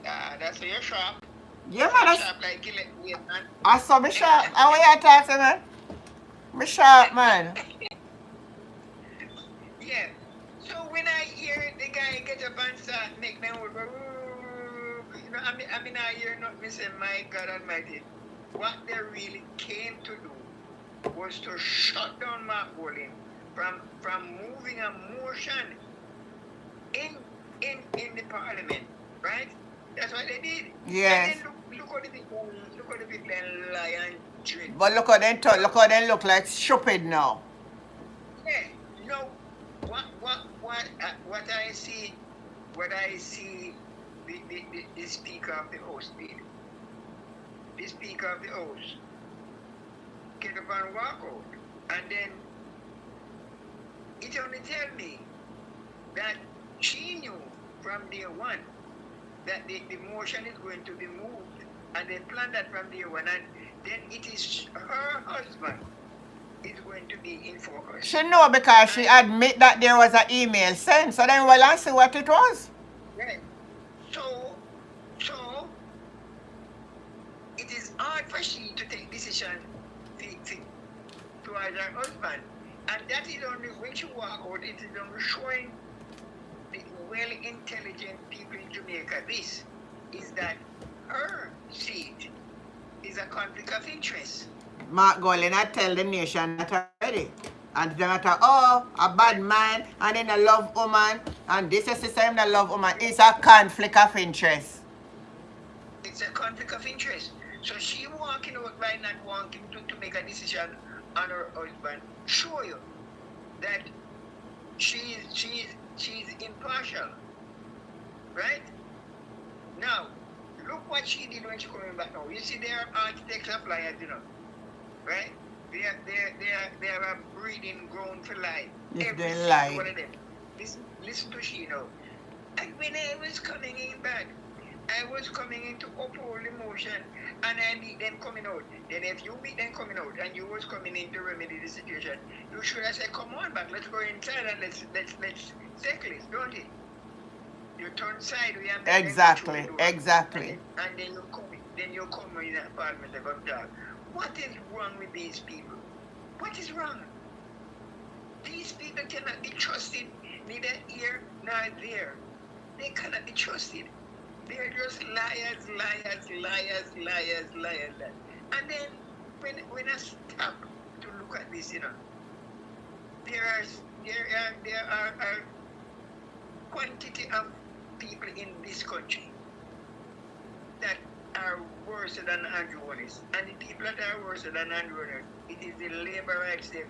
That's your shop. Yeah, man. Shop like Gillette, man. I saw me sharp. How are you talking, man? Me sharp, man. Yeah. So when I hear the guy get up and start make them I mean, I hear not me say, my God Almighty, what they really came to do was to shut down Mark Golding from moving a motion in the parliament, right? That's what they did. Yes. And then look how the people lie and drink. But look how they talk. Look how they look like stupid now. Yeah. What I see the Speaker of the House did. The Speaker of the House get up and walk out. And then it only tell me that she knew from day one that the motion is going to be moved, and they planned that from day one, and then it is her husband is going to be in focus. She know because she admit that there was an email sent. So then we'll answer what it was. Yeah. So it is hard for she to take decision towards her husband, and that is only when she walk out. It is only showing the well intelligent people in Jamaica. This is that her seat is a conflict of interest. Mark Golding, I tell the nation that already. And they matter, oh, a bad man, and then a love woman, and this is the same that love woman. It's a conflict of interest. It's a conflict of interest. So she walking out by not wanting to make a decision on her husband show you that she is impartial. Right? Now, look what she did when she coming back now. You see, there are architects of liars, right? They are a breeding ground for lie. If they lie. One of them. Listen to she now. And when I was coming in back, I was coming in to uphold the motion, and I meet them coming out. Then if you meet them coming out and you was coming in to remedy the situation, you should have said, come on back, let's go inside and let's settle this, don't it? You turn sideways and exactly. And then you come in that parliament and go down. What is wrong with these people? What is wrong? These people cannot be trusted, neither here nor there. They cannot be trusted. They're just liars. And then when I stop to look at this, there are a quantity of people in this country that are worse than Andrew Holness. And the people that are worse than Andrew Holness, it is the labor rights them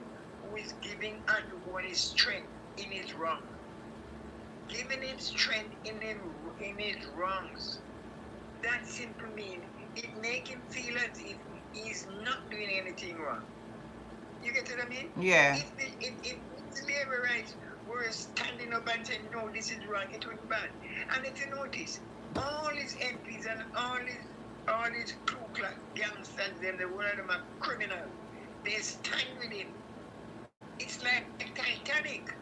who is giving Andrew his strength in his wrong. Giving him strength in his wrongs. That simply means it make him feel as if he's not doing anything wrong. You get what I mean? Yeah. If labor rights were standing up and saying, no, this is wrong, it would be bad. And if you notice, all his MPs and all his Ku Klux gangsters, the one of them are criminals. They stand with him. It's like Titanic.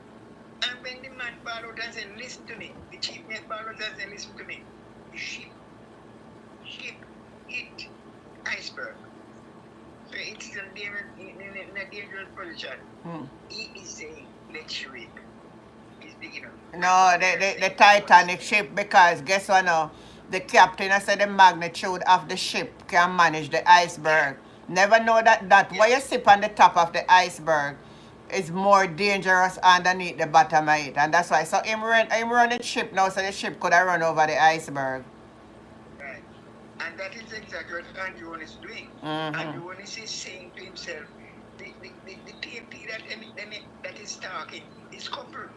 And when the man ball out and said, listen to me, the chief mate ball out and said, listen to me, the ship hit iceberg. So it's in a dangerous position. He is saying, let's ship. He's big enough. No, the Titanic ship, because guess what now? The captain has said the magnitude of the ship can manage the iceberg. Never know that what you sip on the top of the iceberg is more dangerous underneath the bottom of it. And that's why. So him running ship now, so the ship could have run over the iceberg. Right. And that is exactly what Andrew is doing. Mm-hmm. Andrew is saying to himself, the PMP that is talking is coupled.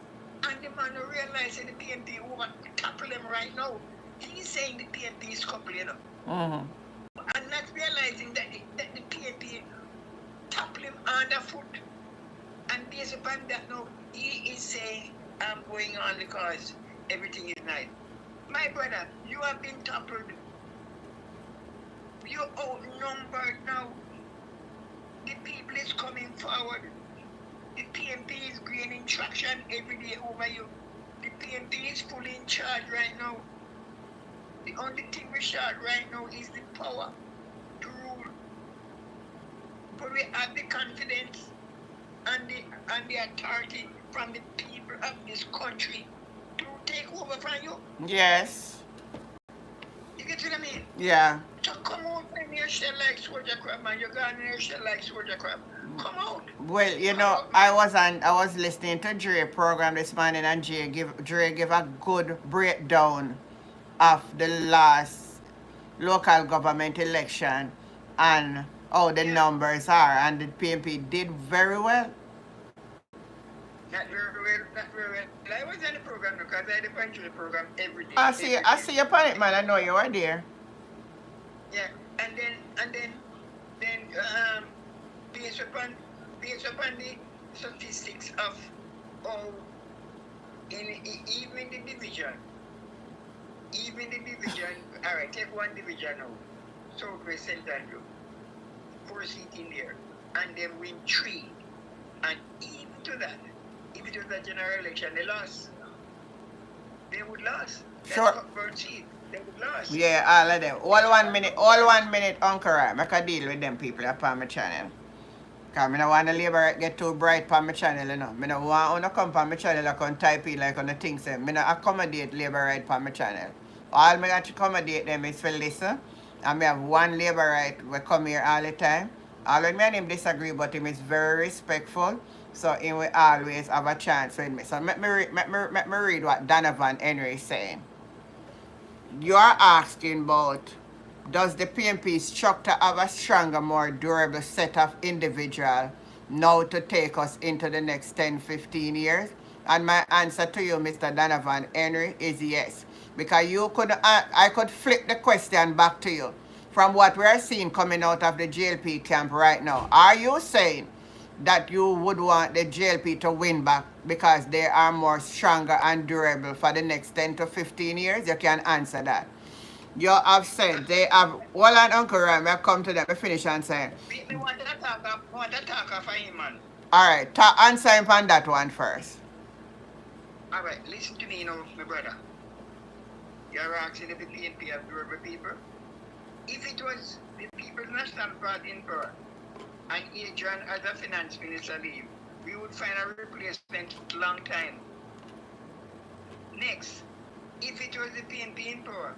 And the man who realizes the PMP over topple him right now. He's saying the PMP is coupled, you know. Mm-hmm. And not realizing that the PMP topple him underfoot. And based upon that now, he is saying, I'm going on because everything is nice. My brother, you have been toppled. You're outnumbered now. The people is coming forward. The PMP is gaining traction every day over you. The PMP is fully in charge right now. The only thing we short right now is the power to rule. But we have the confidence and the authority from the people of this country to take over from you. Yes. You get what I mean? Yeah. So come out in your shell like soldier crab, man. You're going in your shell like soldier crab. Come out. Well, you know, I was listening to Dre program this morning, and Dre give a good breakdown of the last local government election and how the numbers are, and the PMP did very well. Not very well. I was in the program because I depend on the program every day. I see your panic, man. I know you are there. Yeah, and then based upon the statistics of how even the division, all right, take one division now, Southwest St. Andrew, 4 seats in there, and they win 3, and even to that, if it was a general election, they lost. They would lose. Sure. They would lose. Yeah, all of them. All 1 minute, Uncle Rai. Make a deal with them people upon my channel. Because I don't want the labor get too bright upon my channel, you know. I don't want to come upon my channel and come type in like on the things. I don't accommodate labor right upon my channel. All I got to accommodate them is for listen. And I have one labor right we come here all the time. Although me and him disagree, but him is very respectful. So he will always have a chance with me. So let me read what Donovan Henry is saying. You are asking about, does the PMP structure have a stronger, more durable set of individuals now to take us into the next 10, 15 years? And my answer to you, Mr. Donovan Henry, is yes. Because I could flip the question back to you. From what we are seeing coming out of the JLP camp right now, are you saying that you would want the JLP to win back because they are more stronger and durable for the next 10 to 15 years? You can answer that. You have said they have, well, and Uncle Ram, I come to them, I finish answering. We want to talk of him, man. All right, answer him on that one first. All right, listen to me, my brother. You're asking if the PNP have durable people. If it was the People's National Party in power, and Adrian as a finance minister leave, we would find a replacement long time. Next, if it was the PNP in power,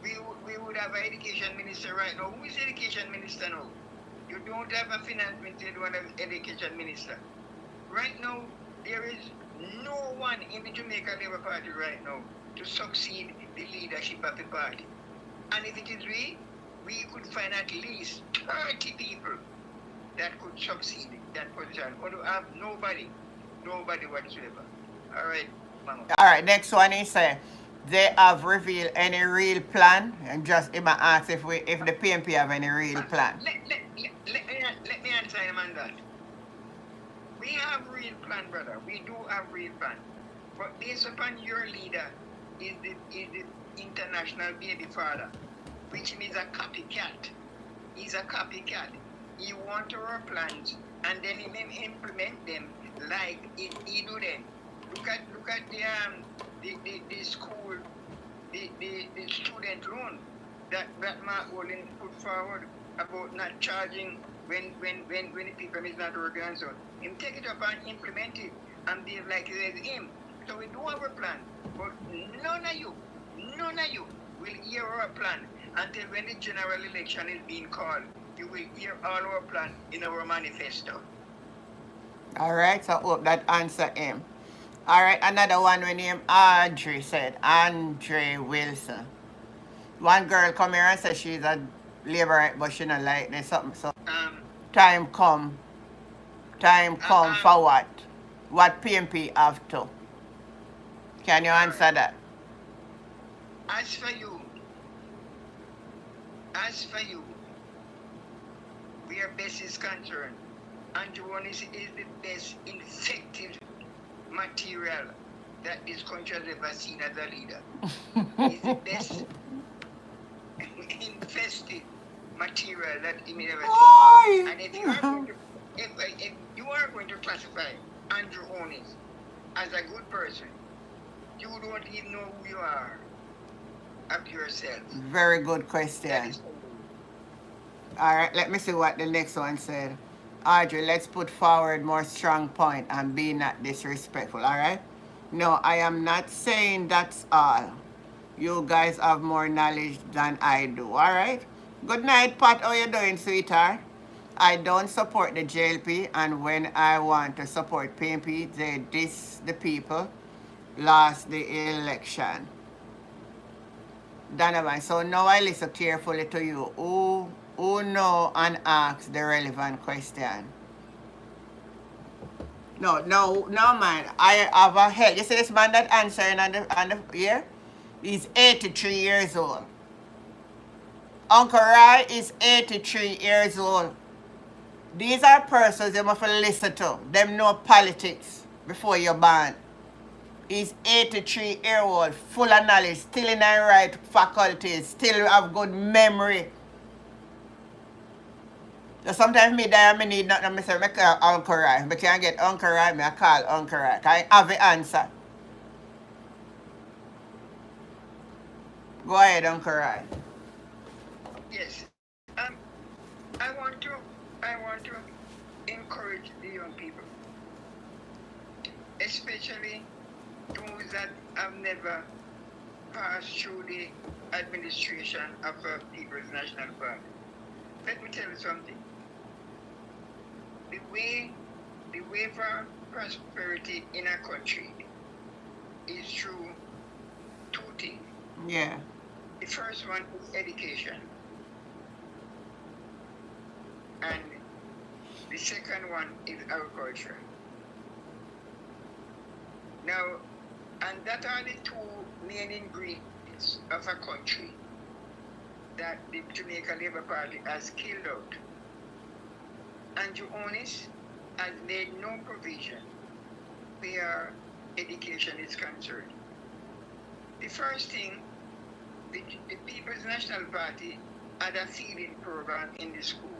we would have an education minister right now. Who is education minister now? You don't have a finance minister, you don't have an education minister. Right now, there is no one in the Jamaica Labour Party right now to succeed the leadership of the party. And if it is we could find at least 30 people that could succeed that position. Or to have nobody whatsoever. All right, Mama. All right, next one is they have revealed any real plan, and just Emma asked if the PMP have any real plan. Let me answer him on that. We have real plan, brother. We do have real plan. But based upon your leader is the international baby father, which means a copycat. He's a copycat. He want our plans and then he may implement them like he do them. Look at the school, the student loan that Mark Olin put forward about not charging when the people is not working and so on. Him take it up and implement it and behave like it is him. So we do have a plan, but none of you will hear our plan until when the general election is being called. You will hear all our plan in our manifesto. All right, so hope that answer him. All right, another one we name Audrey said, Andre Wilson. One girl come here and say she's a laborite, but she not like this something. So time come for what? What PMP have to? Can you answer that? As for you, where best is concerned, Andrew is the best infected material that this country has ever seen as a leader. He's the best infested material that he may ever see. And if you are going to classify Andrew Onis as a good person, you don't even know who you are of yourself. Very good question. All right, let me see what the next one said. Audrey, let's put forward more strong point and be not disrespectful, all right? No, I am not saying that's all. You guys have more knowledge than I do, all right? Good night, Pat. How you doing, sweetheart? I don't support the JLP, and when I want to support PMP, they diss the people, lost the election. Donovan, so now I listen carefully to you. Who know and ask the relevant question? No, man. I have a head. You see this man that answering on the here? He's 83 years old. Uncle Rai is 83 years old. These are persons you must listen to. Them know politics before you're born. He's 83 years old, full of knowledge, still in the right faculties, still have good memory. So sometimes me there, I need nothing, I say, I call Uncle Rai. If I can't get Uncle Rai, I call Uncle Rai. I have the answer. Go ahead, Uncle Rai. Yes. I want to encourage the young people, especially those that have never passed through the administration of a People's National Party. Let me tell you something. The way for prosperity in a country is through two things. Yeah. The first one is education. And the second one is agriculture. Now, and that are the two main ingredients of a country that the Jamaica Labour Party has killed out. Andrew Onis has made no provision where education is concerned. The first thing, the People's National Party had a feeding program in the school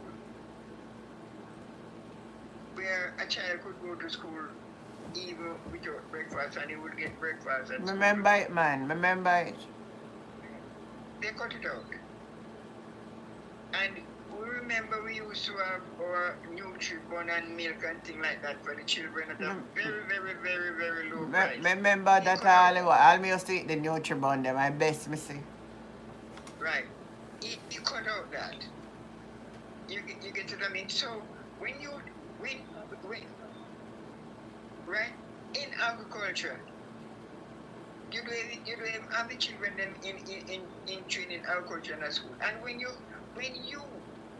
where a child could go to school even without breakfast and he would get breakfast. Remember it, man. Remember it. They cut it out. And we remember we used to have our Nutribun and milk and things like that for the children at a very, very, very, very low price. Remember that all me used to eat the Nutribun, them my best, me see. Right. You cut out that. You get to the mean. So when right, in agriculture, you do have the children them in training agriculture in a school. And when you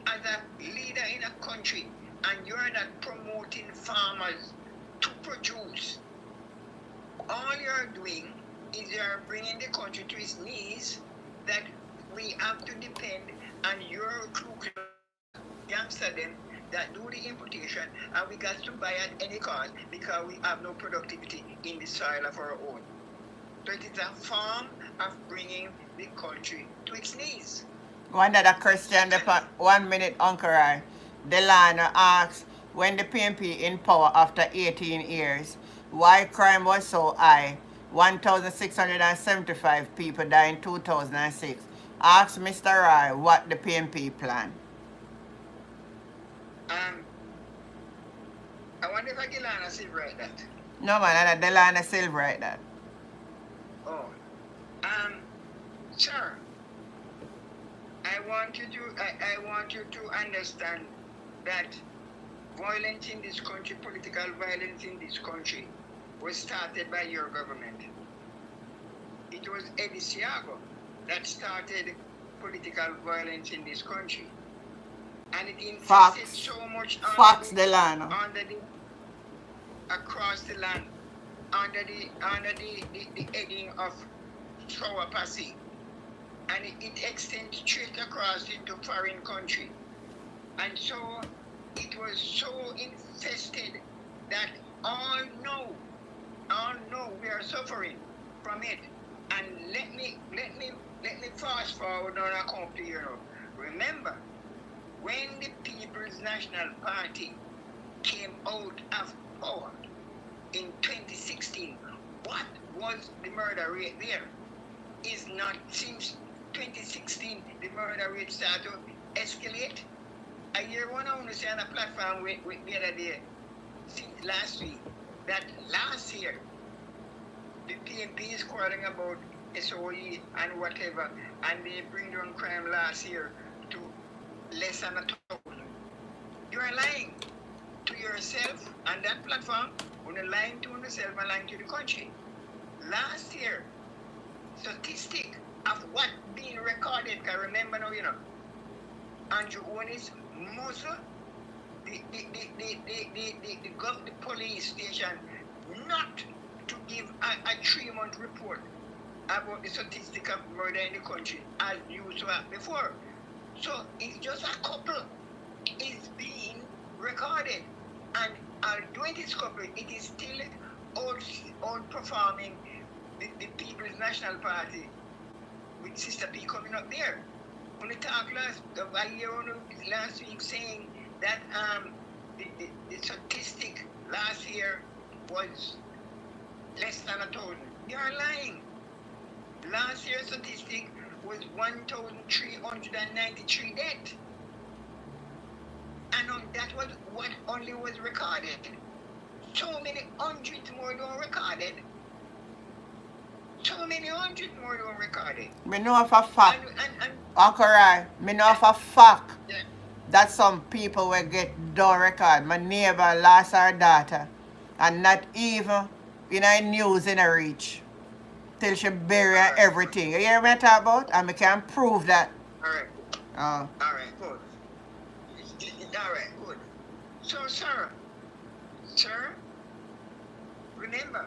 as a leader in a country and you're not promoting farmers to produce. All you're doing is you're bringing the country to its knees that we have to depend on your Ku youngster them that do the importation, and we got to buy at any cost because we have no productivity in the soil of our own. So it is a form of bringing the country to its knees. One other question, 1 minute, Uncle Rai. Delano asks, when the PNP in power after 18 years, why crime was so high? 1,675 people died in 2006. Ask Mr. Rai what the PNP plan. Um, I wonder if Aguilana still write that. No man, Delano still write that. Oh, sir, I want you to understand that violence in this country, political violence in this country, was started by your government. It was Eddie Siago that started political violence in this country. And it infested so much Delano. across the land under the heading of Sour Passy. And it extends straight across into foreign country. And so it was so infested that all know we are suffering from it. And let me fast forward on a couple of years. Remember, when the People's National Party came out of power in 2016, what was the murder rate there? Is not since 2016 the murder rate started to escalate. I hear one of them say on a platform with the other day, since last week, that last year the PNP is quarreling about SOE and whatever, and they bring down crime last year to less than 1,000. You are lying to yourself on that platform, you're lying to yourself and lying to the country. Last year, statistic of what being recorded, I remember now, Andrew Onis muzzle the police station not to give a 3-month report about the statistic of murder in the country as used to have before. So it's just a couple is being recorded, and doing this couple, it is still outperforming the People's National Party with Sister P coming up there. On the talk last week saying that the statistic last year was less than 1,000. You are lying. Last year's statistic was 1,393 deaths. And that was what only was recorded. So many hundreds more don't recorded. So many hundreds more don't recorded. Me know of a fact. Uncle Rai, me know of a fact. Yeah. That some people will get don't record. My neighbor lost her daughter, and not even in a news in a reach till she bury everything. You hear me talk about? And me can prove that. All right. Oh. All right, good. All right, good. So, sir, remember,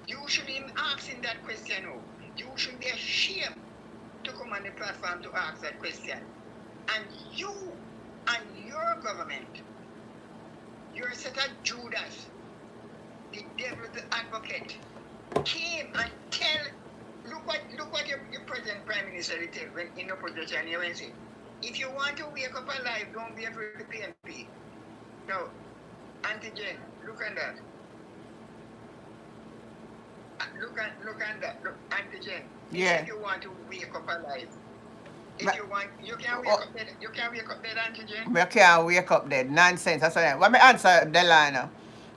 you should be asking that question. You should be ashamed to come on the platform to ask that question. And you and your government, you're such a Judas, the devil's advocate, came and look what your present Prime Minister did tell when in opposition. He went say, if you want to wake up alive, don't be afraid of the PNP. Now, Auntie Jane, look at that. Look at that. Look, Auntie Jane. Yeah. If you want to wake up alive, if you want, you can wake up dead. You can wake up dead, Auntie Jane. Me can't wake up dead. Nonsense. That's what when me answer Delano,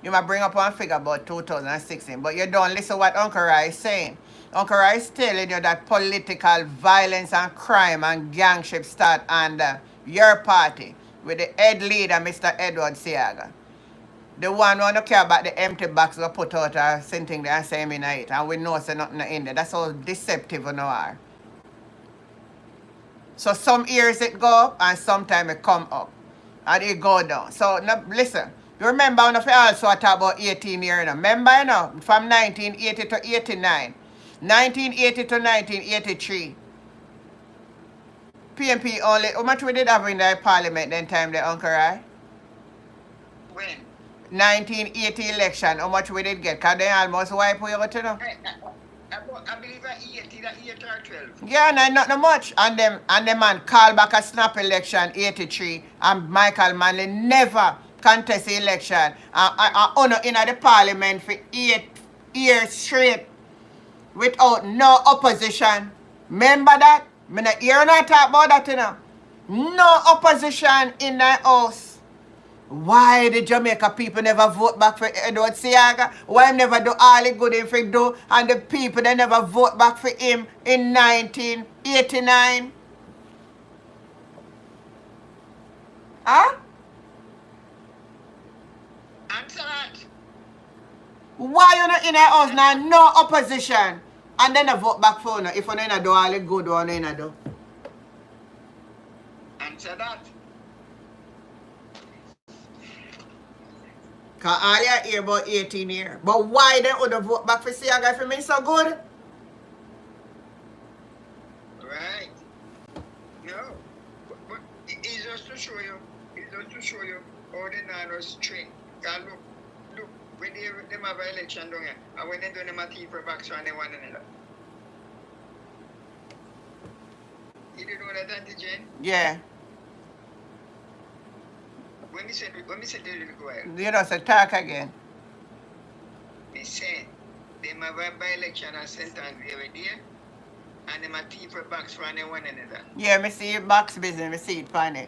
you might bring up one figure about 2016, but you don't listen what Uncle Rai is saying. Uncle Rai is telling you that political violence and crime and gangship start under your party with the head leader, Mr. Edward Siaga. The one who don't care about the empty box we put out or something there and say him in it, and we know say nothing in there. That's how deceptive we know are. So some years it go up and sometimes it come up. And it go down. So now, listen, you remember when I also talk about 18 years now. Remember, you know, from 1980 to 89, 1980 to 1983. PMP only, how much we did have in the parliament then time, the Uncle Rai? When? 1980 election, how much we did get? Because they almost wipe we out, you know. I believe I 80, that 8 or 12. Yeah, no, not much. And the man called back a snap election 83, and Michael Manley never contest the election. And in the parliament for 8 years straight without no opposition. Remember that? Me not hear no talk about that, you know. No opposition in the house. Why the Jamaica people never vote back for Edward Seaga? Why him never do all the good him do, and the people they never vote back for him in 1989? Huh? Answer that. Why you not in the house now? No opposition. And then they vote back for you if you don't do all the good one you do. Answer that. Because all you hear about 18 years. But why they would vote back for Seaga if he mean so good? Right. No. But it's just to show you. It's just to show you how the nanos train. Because look, when they have an election down here, and when they do them a keeper back so and they one another. You didn't know that, Auntie Jane? Yeah. When me said they little while, You know, so talk again. me said them have a by-election at St. Andrew every day, and them a keeper back so and they one another. Yeah, me see your box business, me see it funny.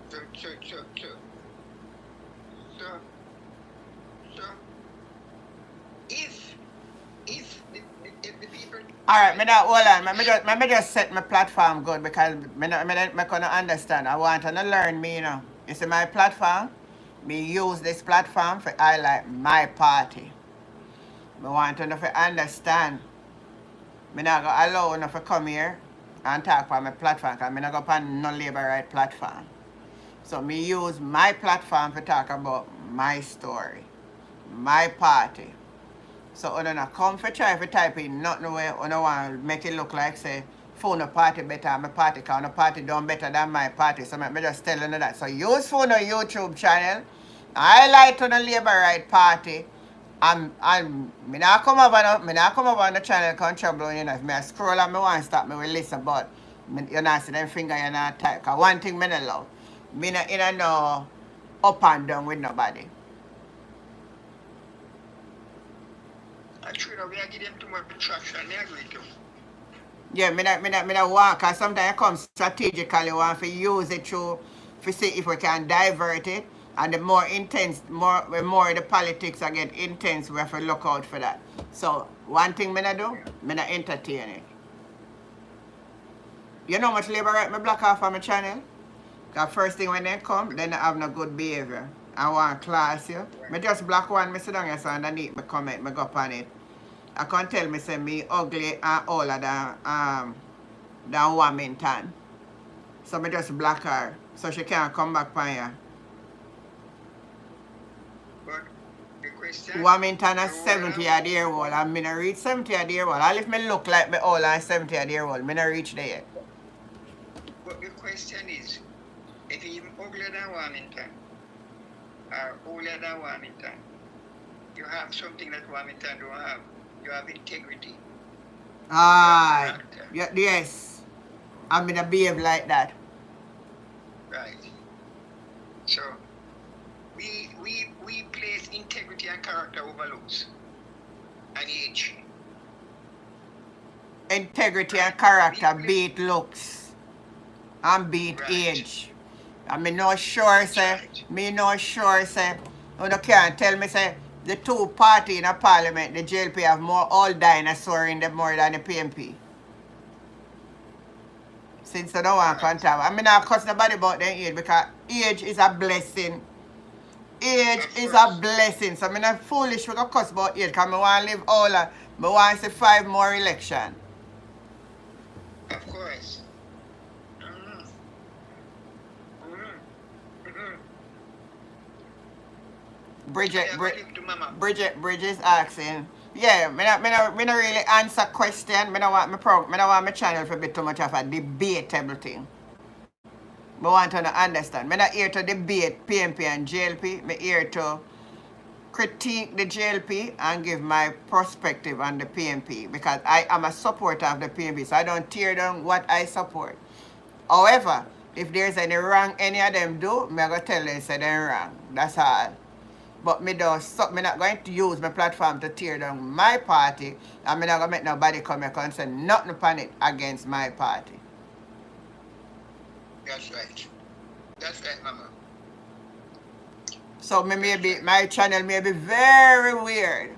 So, if the people. Alright, hold on. Me just set my platform good because me gonna understand. I want to learn me, you know. You see my platform? Me use this platform for highlight my party. Me want to understand. Me not gonna allow you to come here and talk about my platform because me not go on no labor right platform. So me use my platform to talk about my story, my party. So when I come for try to type in nothing where I don't want to make it look like say phone a party better than my party because the party done better than my party. So I just tell you that. So use phone a YouTube channel. I like to the Labour Right Party. I'm me not come over on the channel come trouble you know. If I scroll and me want to stop me will listen but you not see them finger you not type. Cause one thing me not love. Me not in a no up and down with nobody. Actually, we are giving them too much traction. I agree to. Yeah, me not want, cause sometimes I come strategically want to use it to see if we can divert it. And the more intense, more the politics are get intense, we have to look out for that. So one thing me not do, me not entertain it. You know how much labor right me block off on my channel? Cause first thing when they come, then I have no good behavior. I want class you. Me just block one, me sit down here so underneath me comment, me go up on it. I can't tell me say me ugly and older than Wilmington. So me just block her. So she can't come back on here. But the question. Wilmington is 70 a year old and me not reach 70 a year old. All if me look like me old and 70 a year old, me not reach there. But the question is, if you even uglier than Wilmington, or older than Wilmington, you have something that Wilmington don't have. You have integrity. Aye. Yes. I'm gonna behave like that. Right. So we place integrity and character over looks and age. Integrity and character beat looks and beat age. And me no sure say, you can't tell me say the two party in a parliament, the JLP have more all dinosaur in them more than the PMP. Since I don't want contact. I mean not cuss nobody about their age because age is a blessing. Age is a blessing. So I'm not foolish we go cuss about age because I want to live all I want to see 5 more election. Of course. Mm-hmm. Mm-hmm. Mm-hmm. Bridget, I have a link to Mama. Bridget's asking. Yeah, me not really answer question. Me not want my channel to be too much of a debatable thing. Me want to understand. Me not here to debate PNP and JLP. Me here to critique the JLP and give my perspective on the PNP because I am a supporter of the PNP, so I don't tear down what I support. However, if there's any wrong any of them do, me go tell them say they're wrong. That's all. But me not going to use my platform to tear down my party, and me not gonna make nobody come here and say nothing upon it against my party. That's right. That's right, Mama. So my channel may be very weird.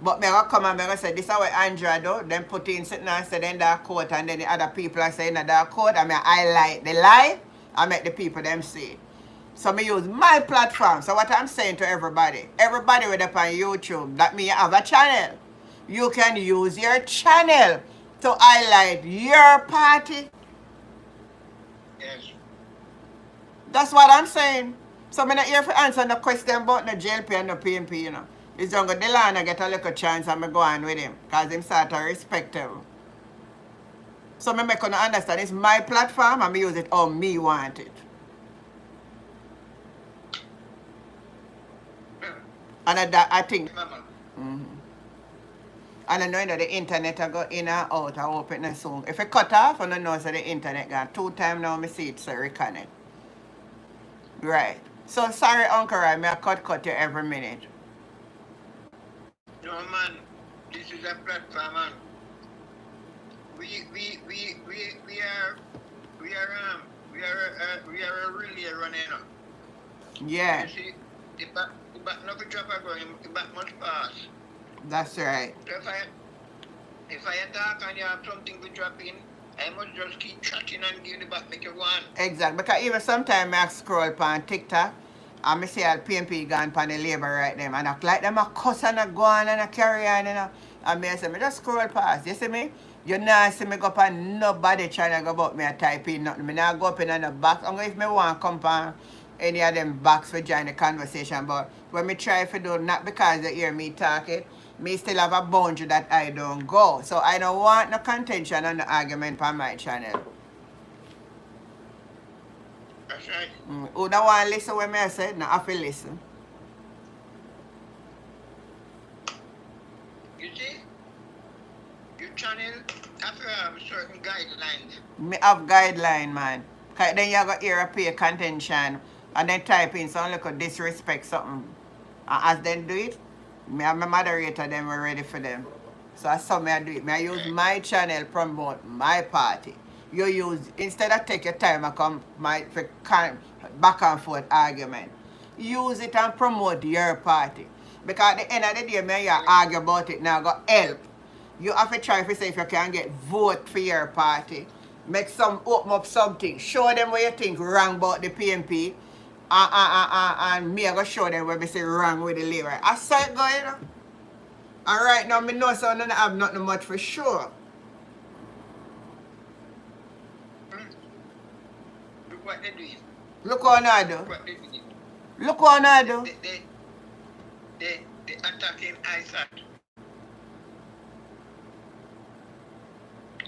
But me gonna come and me gonna say this is what Andrea do. Then put in sitting and say in that quote, and then the other people are saying that quote, and me highlight the lie and make the people them see it. So me use my platform. So what I'm saying to everybody with up on YouTube, that me have a channel. You can use your channel to highlight your party. Yes. That's what I'm saying. So I'm not here for answer no question about no JLP and no PNP, you know. It's just go Delana get a little chance and me go on with him. Because him sort of respectable. So me make you understand it's my platform and me use it how me want it. And I think and I know that the internet I go in and out, I open it soon. If it cut off, I don't know so the internet gone. 2 times now I see it so reconnect. Right. So sorry, Uncle Rai, I cut you every minute. No man, this is a platform, man. We are really running up. Yeah. You see, the back not the drop going, the back must pass. That's right. So if I attack and you have something to drop in, I must just keep chatting and give the back make you want. Exactly. Because even sometimes I scroll on TikTok and I see all PNP gone on the labor right them and I like them a cuss and a go on and a carry on, you know. And I say, me just scroll past. You see me? You not see me go up on nobody trying to go about me a type in nothing. Me not go up in the box. Only if me want to come on any of them box for join the conversation. But when me try to do, not because they hear me talking, me still have a boundary that I don't go. So I don't want no contention and no argument on my channel. That's right. Who don't want to listen when I say? No, I have to listen. You see? Your channel have to have certain guidelines. Me have guideline, man. Cause then you go hear a pay contention and then type in some little disrespect something. And as them do it, me have my moderator, then we're ready for them. So that's how me I do it. Me I use my channel promote my party. You use, instead of take your time and come for back and forth argument, use it and promote your party. Because at the end of the day, me you argue about it now go help. You have to try to say if you can get vote for your party. Make some open up something. Show them what you think wrong about the PNP. And me I go show them what me say wrong with the Labour. I saw it going, you know. And right now, me know so I don't have nothing much for sure. Look what they do. Look what I do. Look what they do. Look what I do. They attacking ISAT.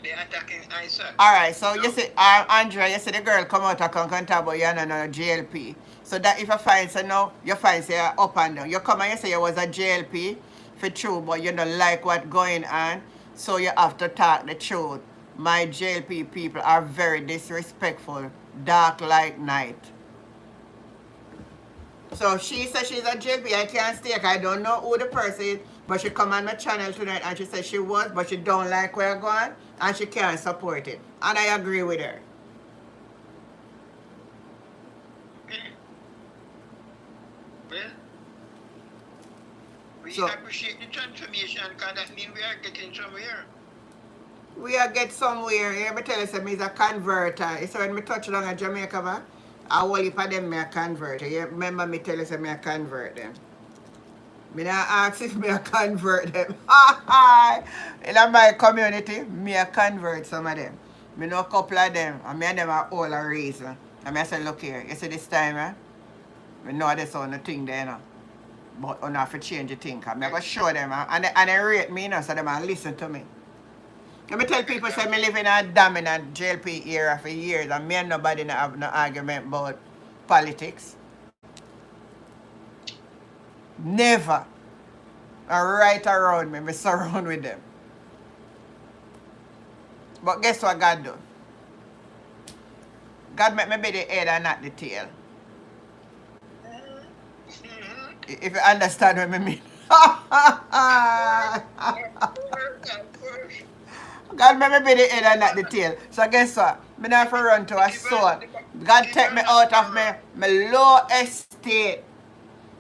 They attacking ISAT. Alright, so you see, Andrea, you see the girl come out and can talk about you and a JLP. So that if you find, so now, you find, say, you're up and down. You come and you say you was a JLP for true, but you don't like what going on, so you have to talk the truth. My JLP people are very disrespectful, dark like night. So she said she's a JLP, I can't stake. I don't know who the person is, but she come on my channel tonight and she said she was, but she don't like where I'm going and she can't support it. And I agree with her. Well, we So- appreciate the transformation because that means we are getting somewhere. We are get somewhere. Here, me tell you, say, me is a converter. So when me touch down in Jamaica, man, I whole heap of them me a convert. You remember me tell you, say, me a convert them. Me not ask if me a convert them. In my community, me a convert some of them. Me know a couple of them, and me and them are all a reason. And me I say, look here, you see this time, eh? Me know this on the thing there, you know. But I have to change the thing. Cause me go show them, and they rate me, you know, so they might listen to me. Let me tell people, say, me live in a dominant JLP era for years, and me and nobody not have no argument about politics. Never. And right around me, me surround with them. But guess what God do? God make me be the head and not the tail. If you understand what I mean. God make me be the head and not the tail. So guess what? Me not have to run to a soul. God take me out of my low estate.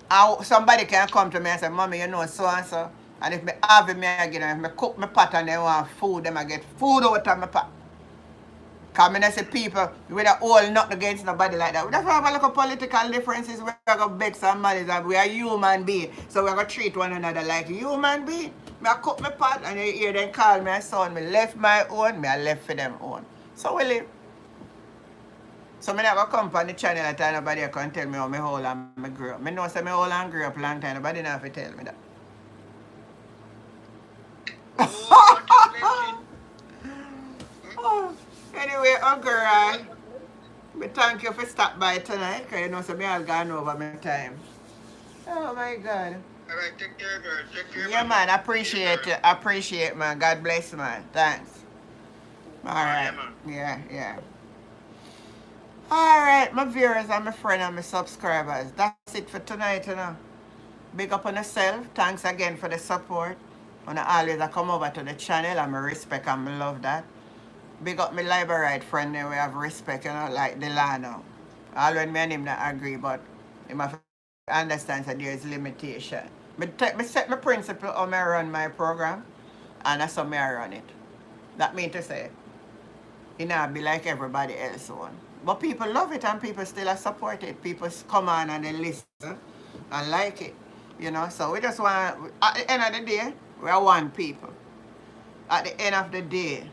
And somebody can come to me and say, Mommy, you know so and so. And if me have it, me again, if me cook my pot and they want food, them I get food out of my pot. Because I say people, we are all not against nobody like that. We don't have a lot of political differences. We are going to beg somebody that we are human beings. So we are going to treat one another like human beings. I cook my pot and you hear them call me a son. Me left my own, me I left for them own. So we live. So I never come on the channel at time nobody can tell me how my whole and I grew up. I know say my whole and grew up a long time. Nobody not have to tell me that. Oh, anyway, Uncle Ron, me thank you for stopping by tonight because you know so me all gone over my time. Oh my God. All right, take care, girl. Take care. Yeah, man, I appreciate it. I appreciate, man. God bless, man. Thanks. All right. Yeah. All right, my viewers and my friends and my subscribers. That's it for tonight, you know. Big up on yourself. Thanks again for the support. And I always come over to the channel and I respect and I love that. Big up my Liberite friend there, we have respect, you know, like Delano. All when me and him not agree, but him have to understand that there is limitation. Me set my principle how I run my program, and that's how I run it. That means to say, it not be like everybody else one. But people love it and people still support it. People come on and they listen and like it. You know, so we just want, at the end of the day, we are one people. At the end of the day,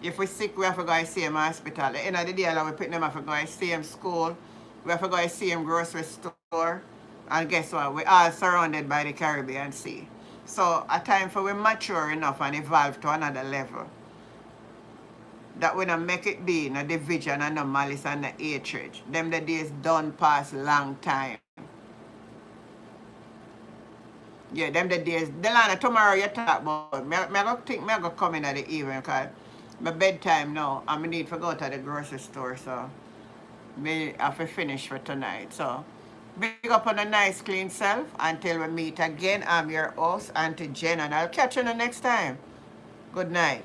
if we're sick, we have to go to same hospital. At the end of the day, we pick them up to go to same school. We have to go to same grocery store. And guess what? We're all surrounded by the Caribbean Sea. So a time for we mature enough and evolve to another level. That we don't make it be no division and no malice and no hatred. Them the days done past long time. Yeah, them the days. Delana, tomorrow you talk about me. I go think me I go come in at the evening because my bedtime now and I need to go to the grocery store, so me have to finish for tonight. So big up on a nice clean self. Until we meet again, I'm your host, Auntie Jen, and I'll catch you the next time. Good night.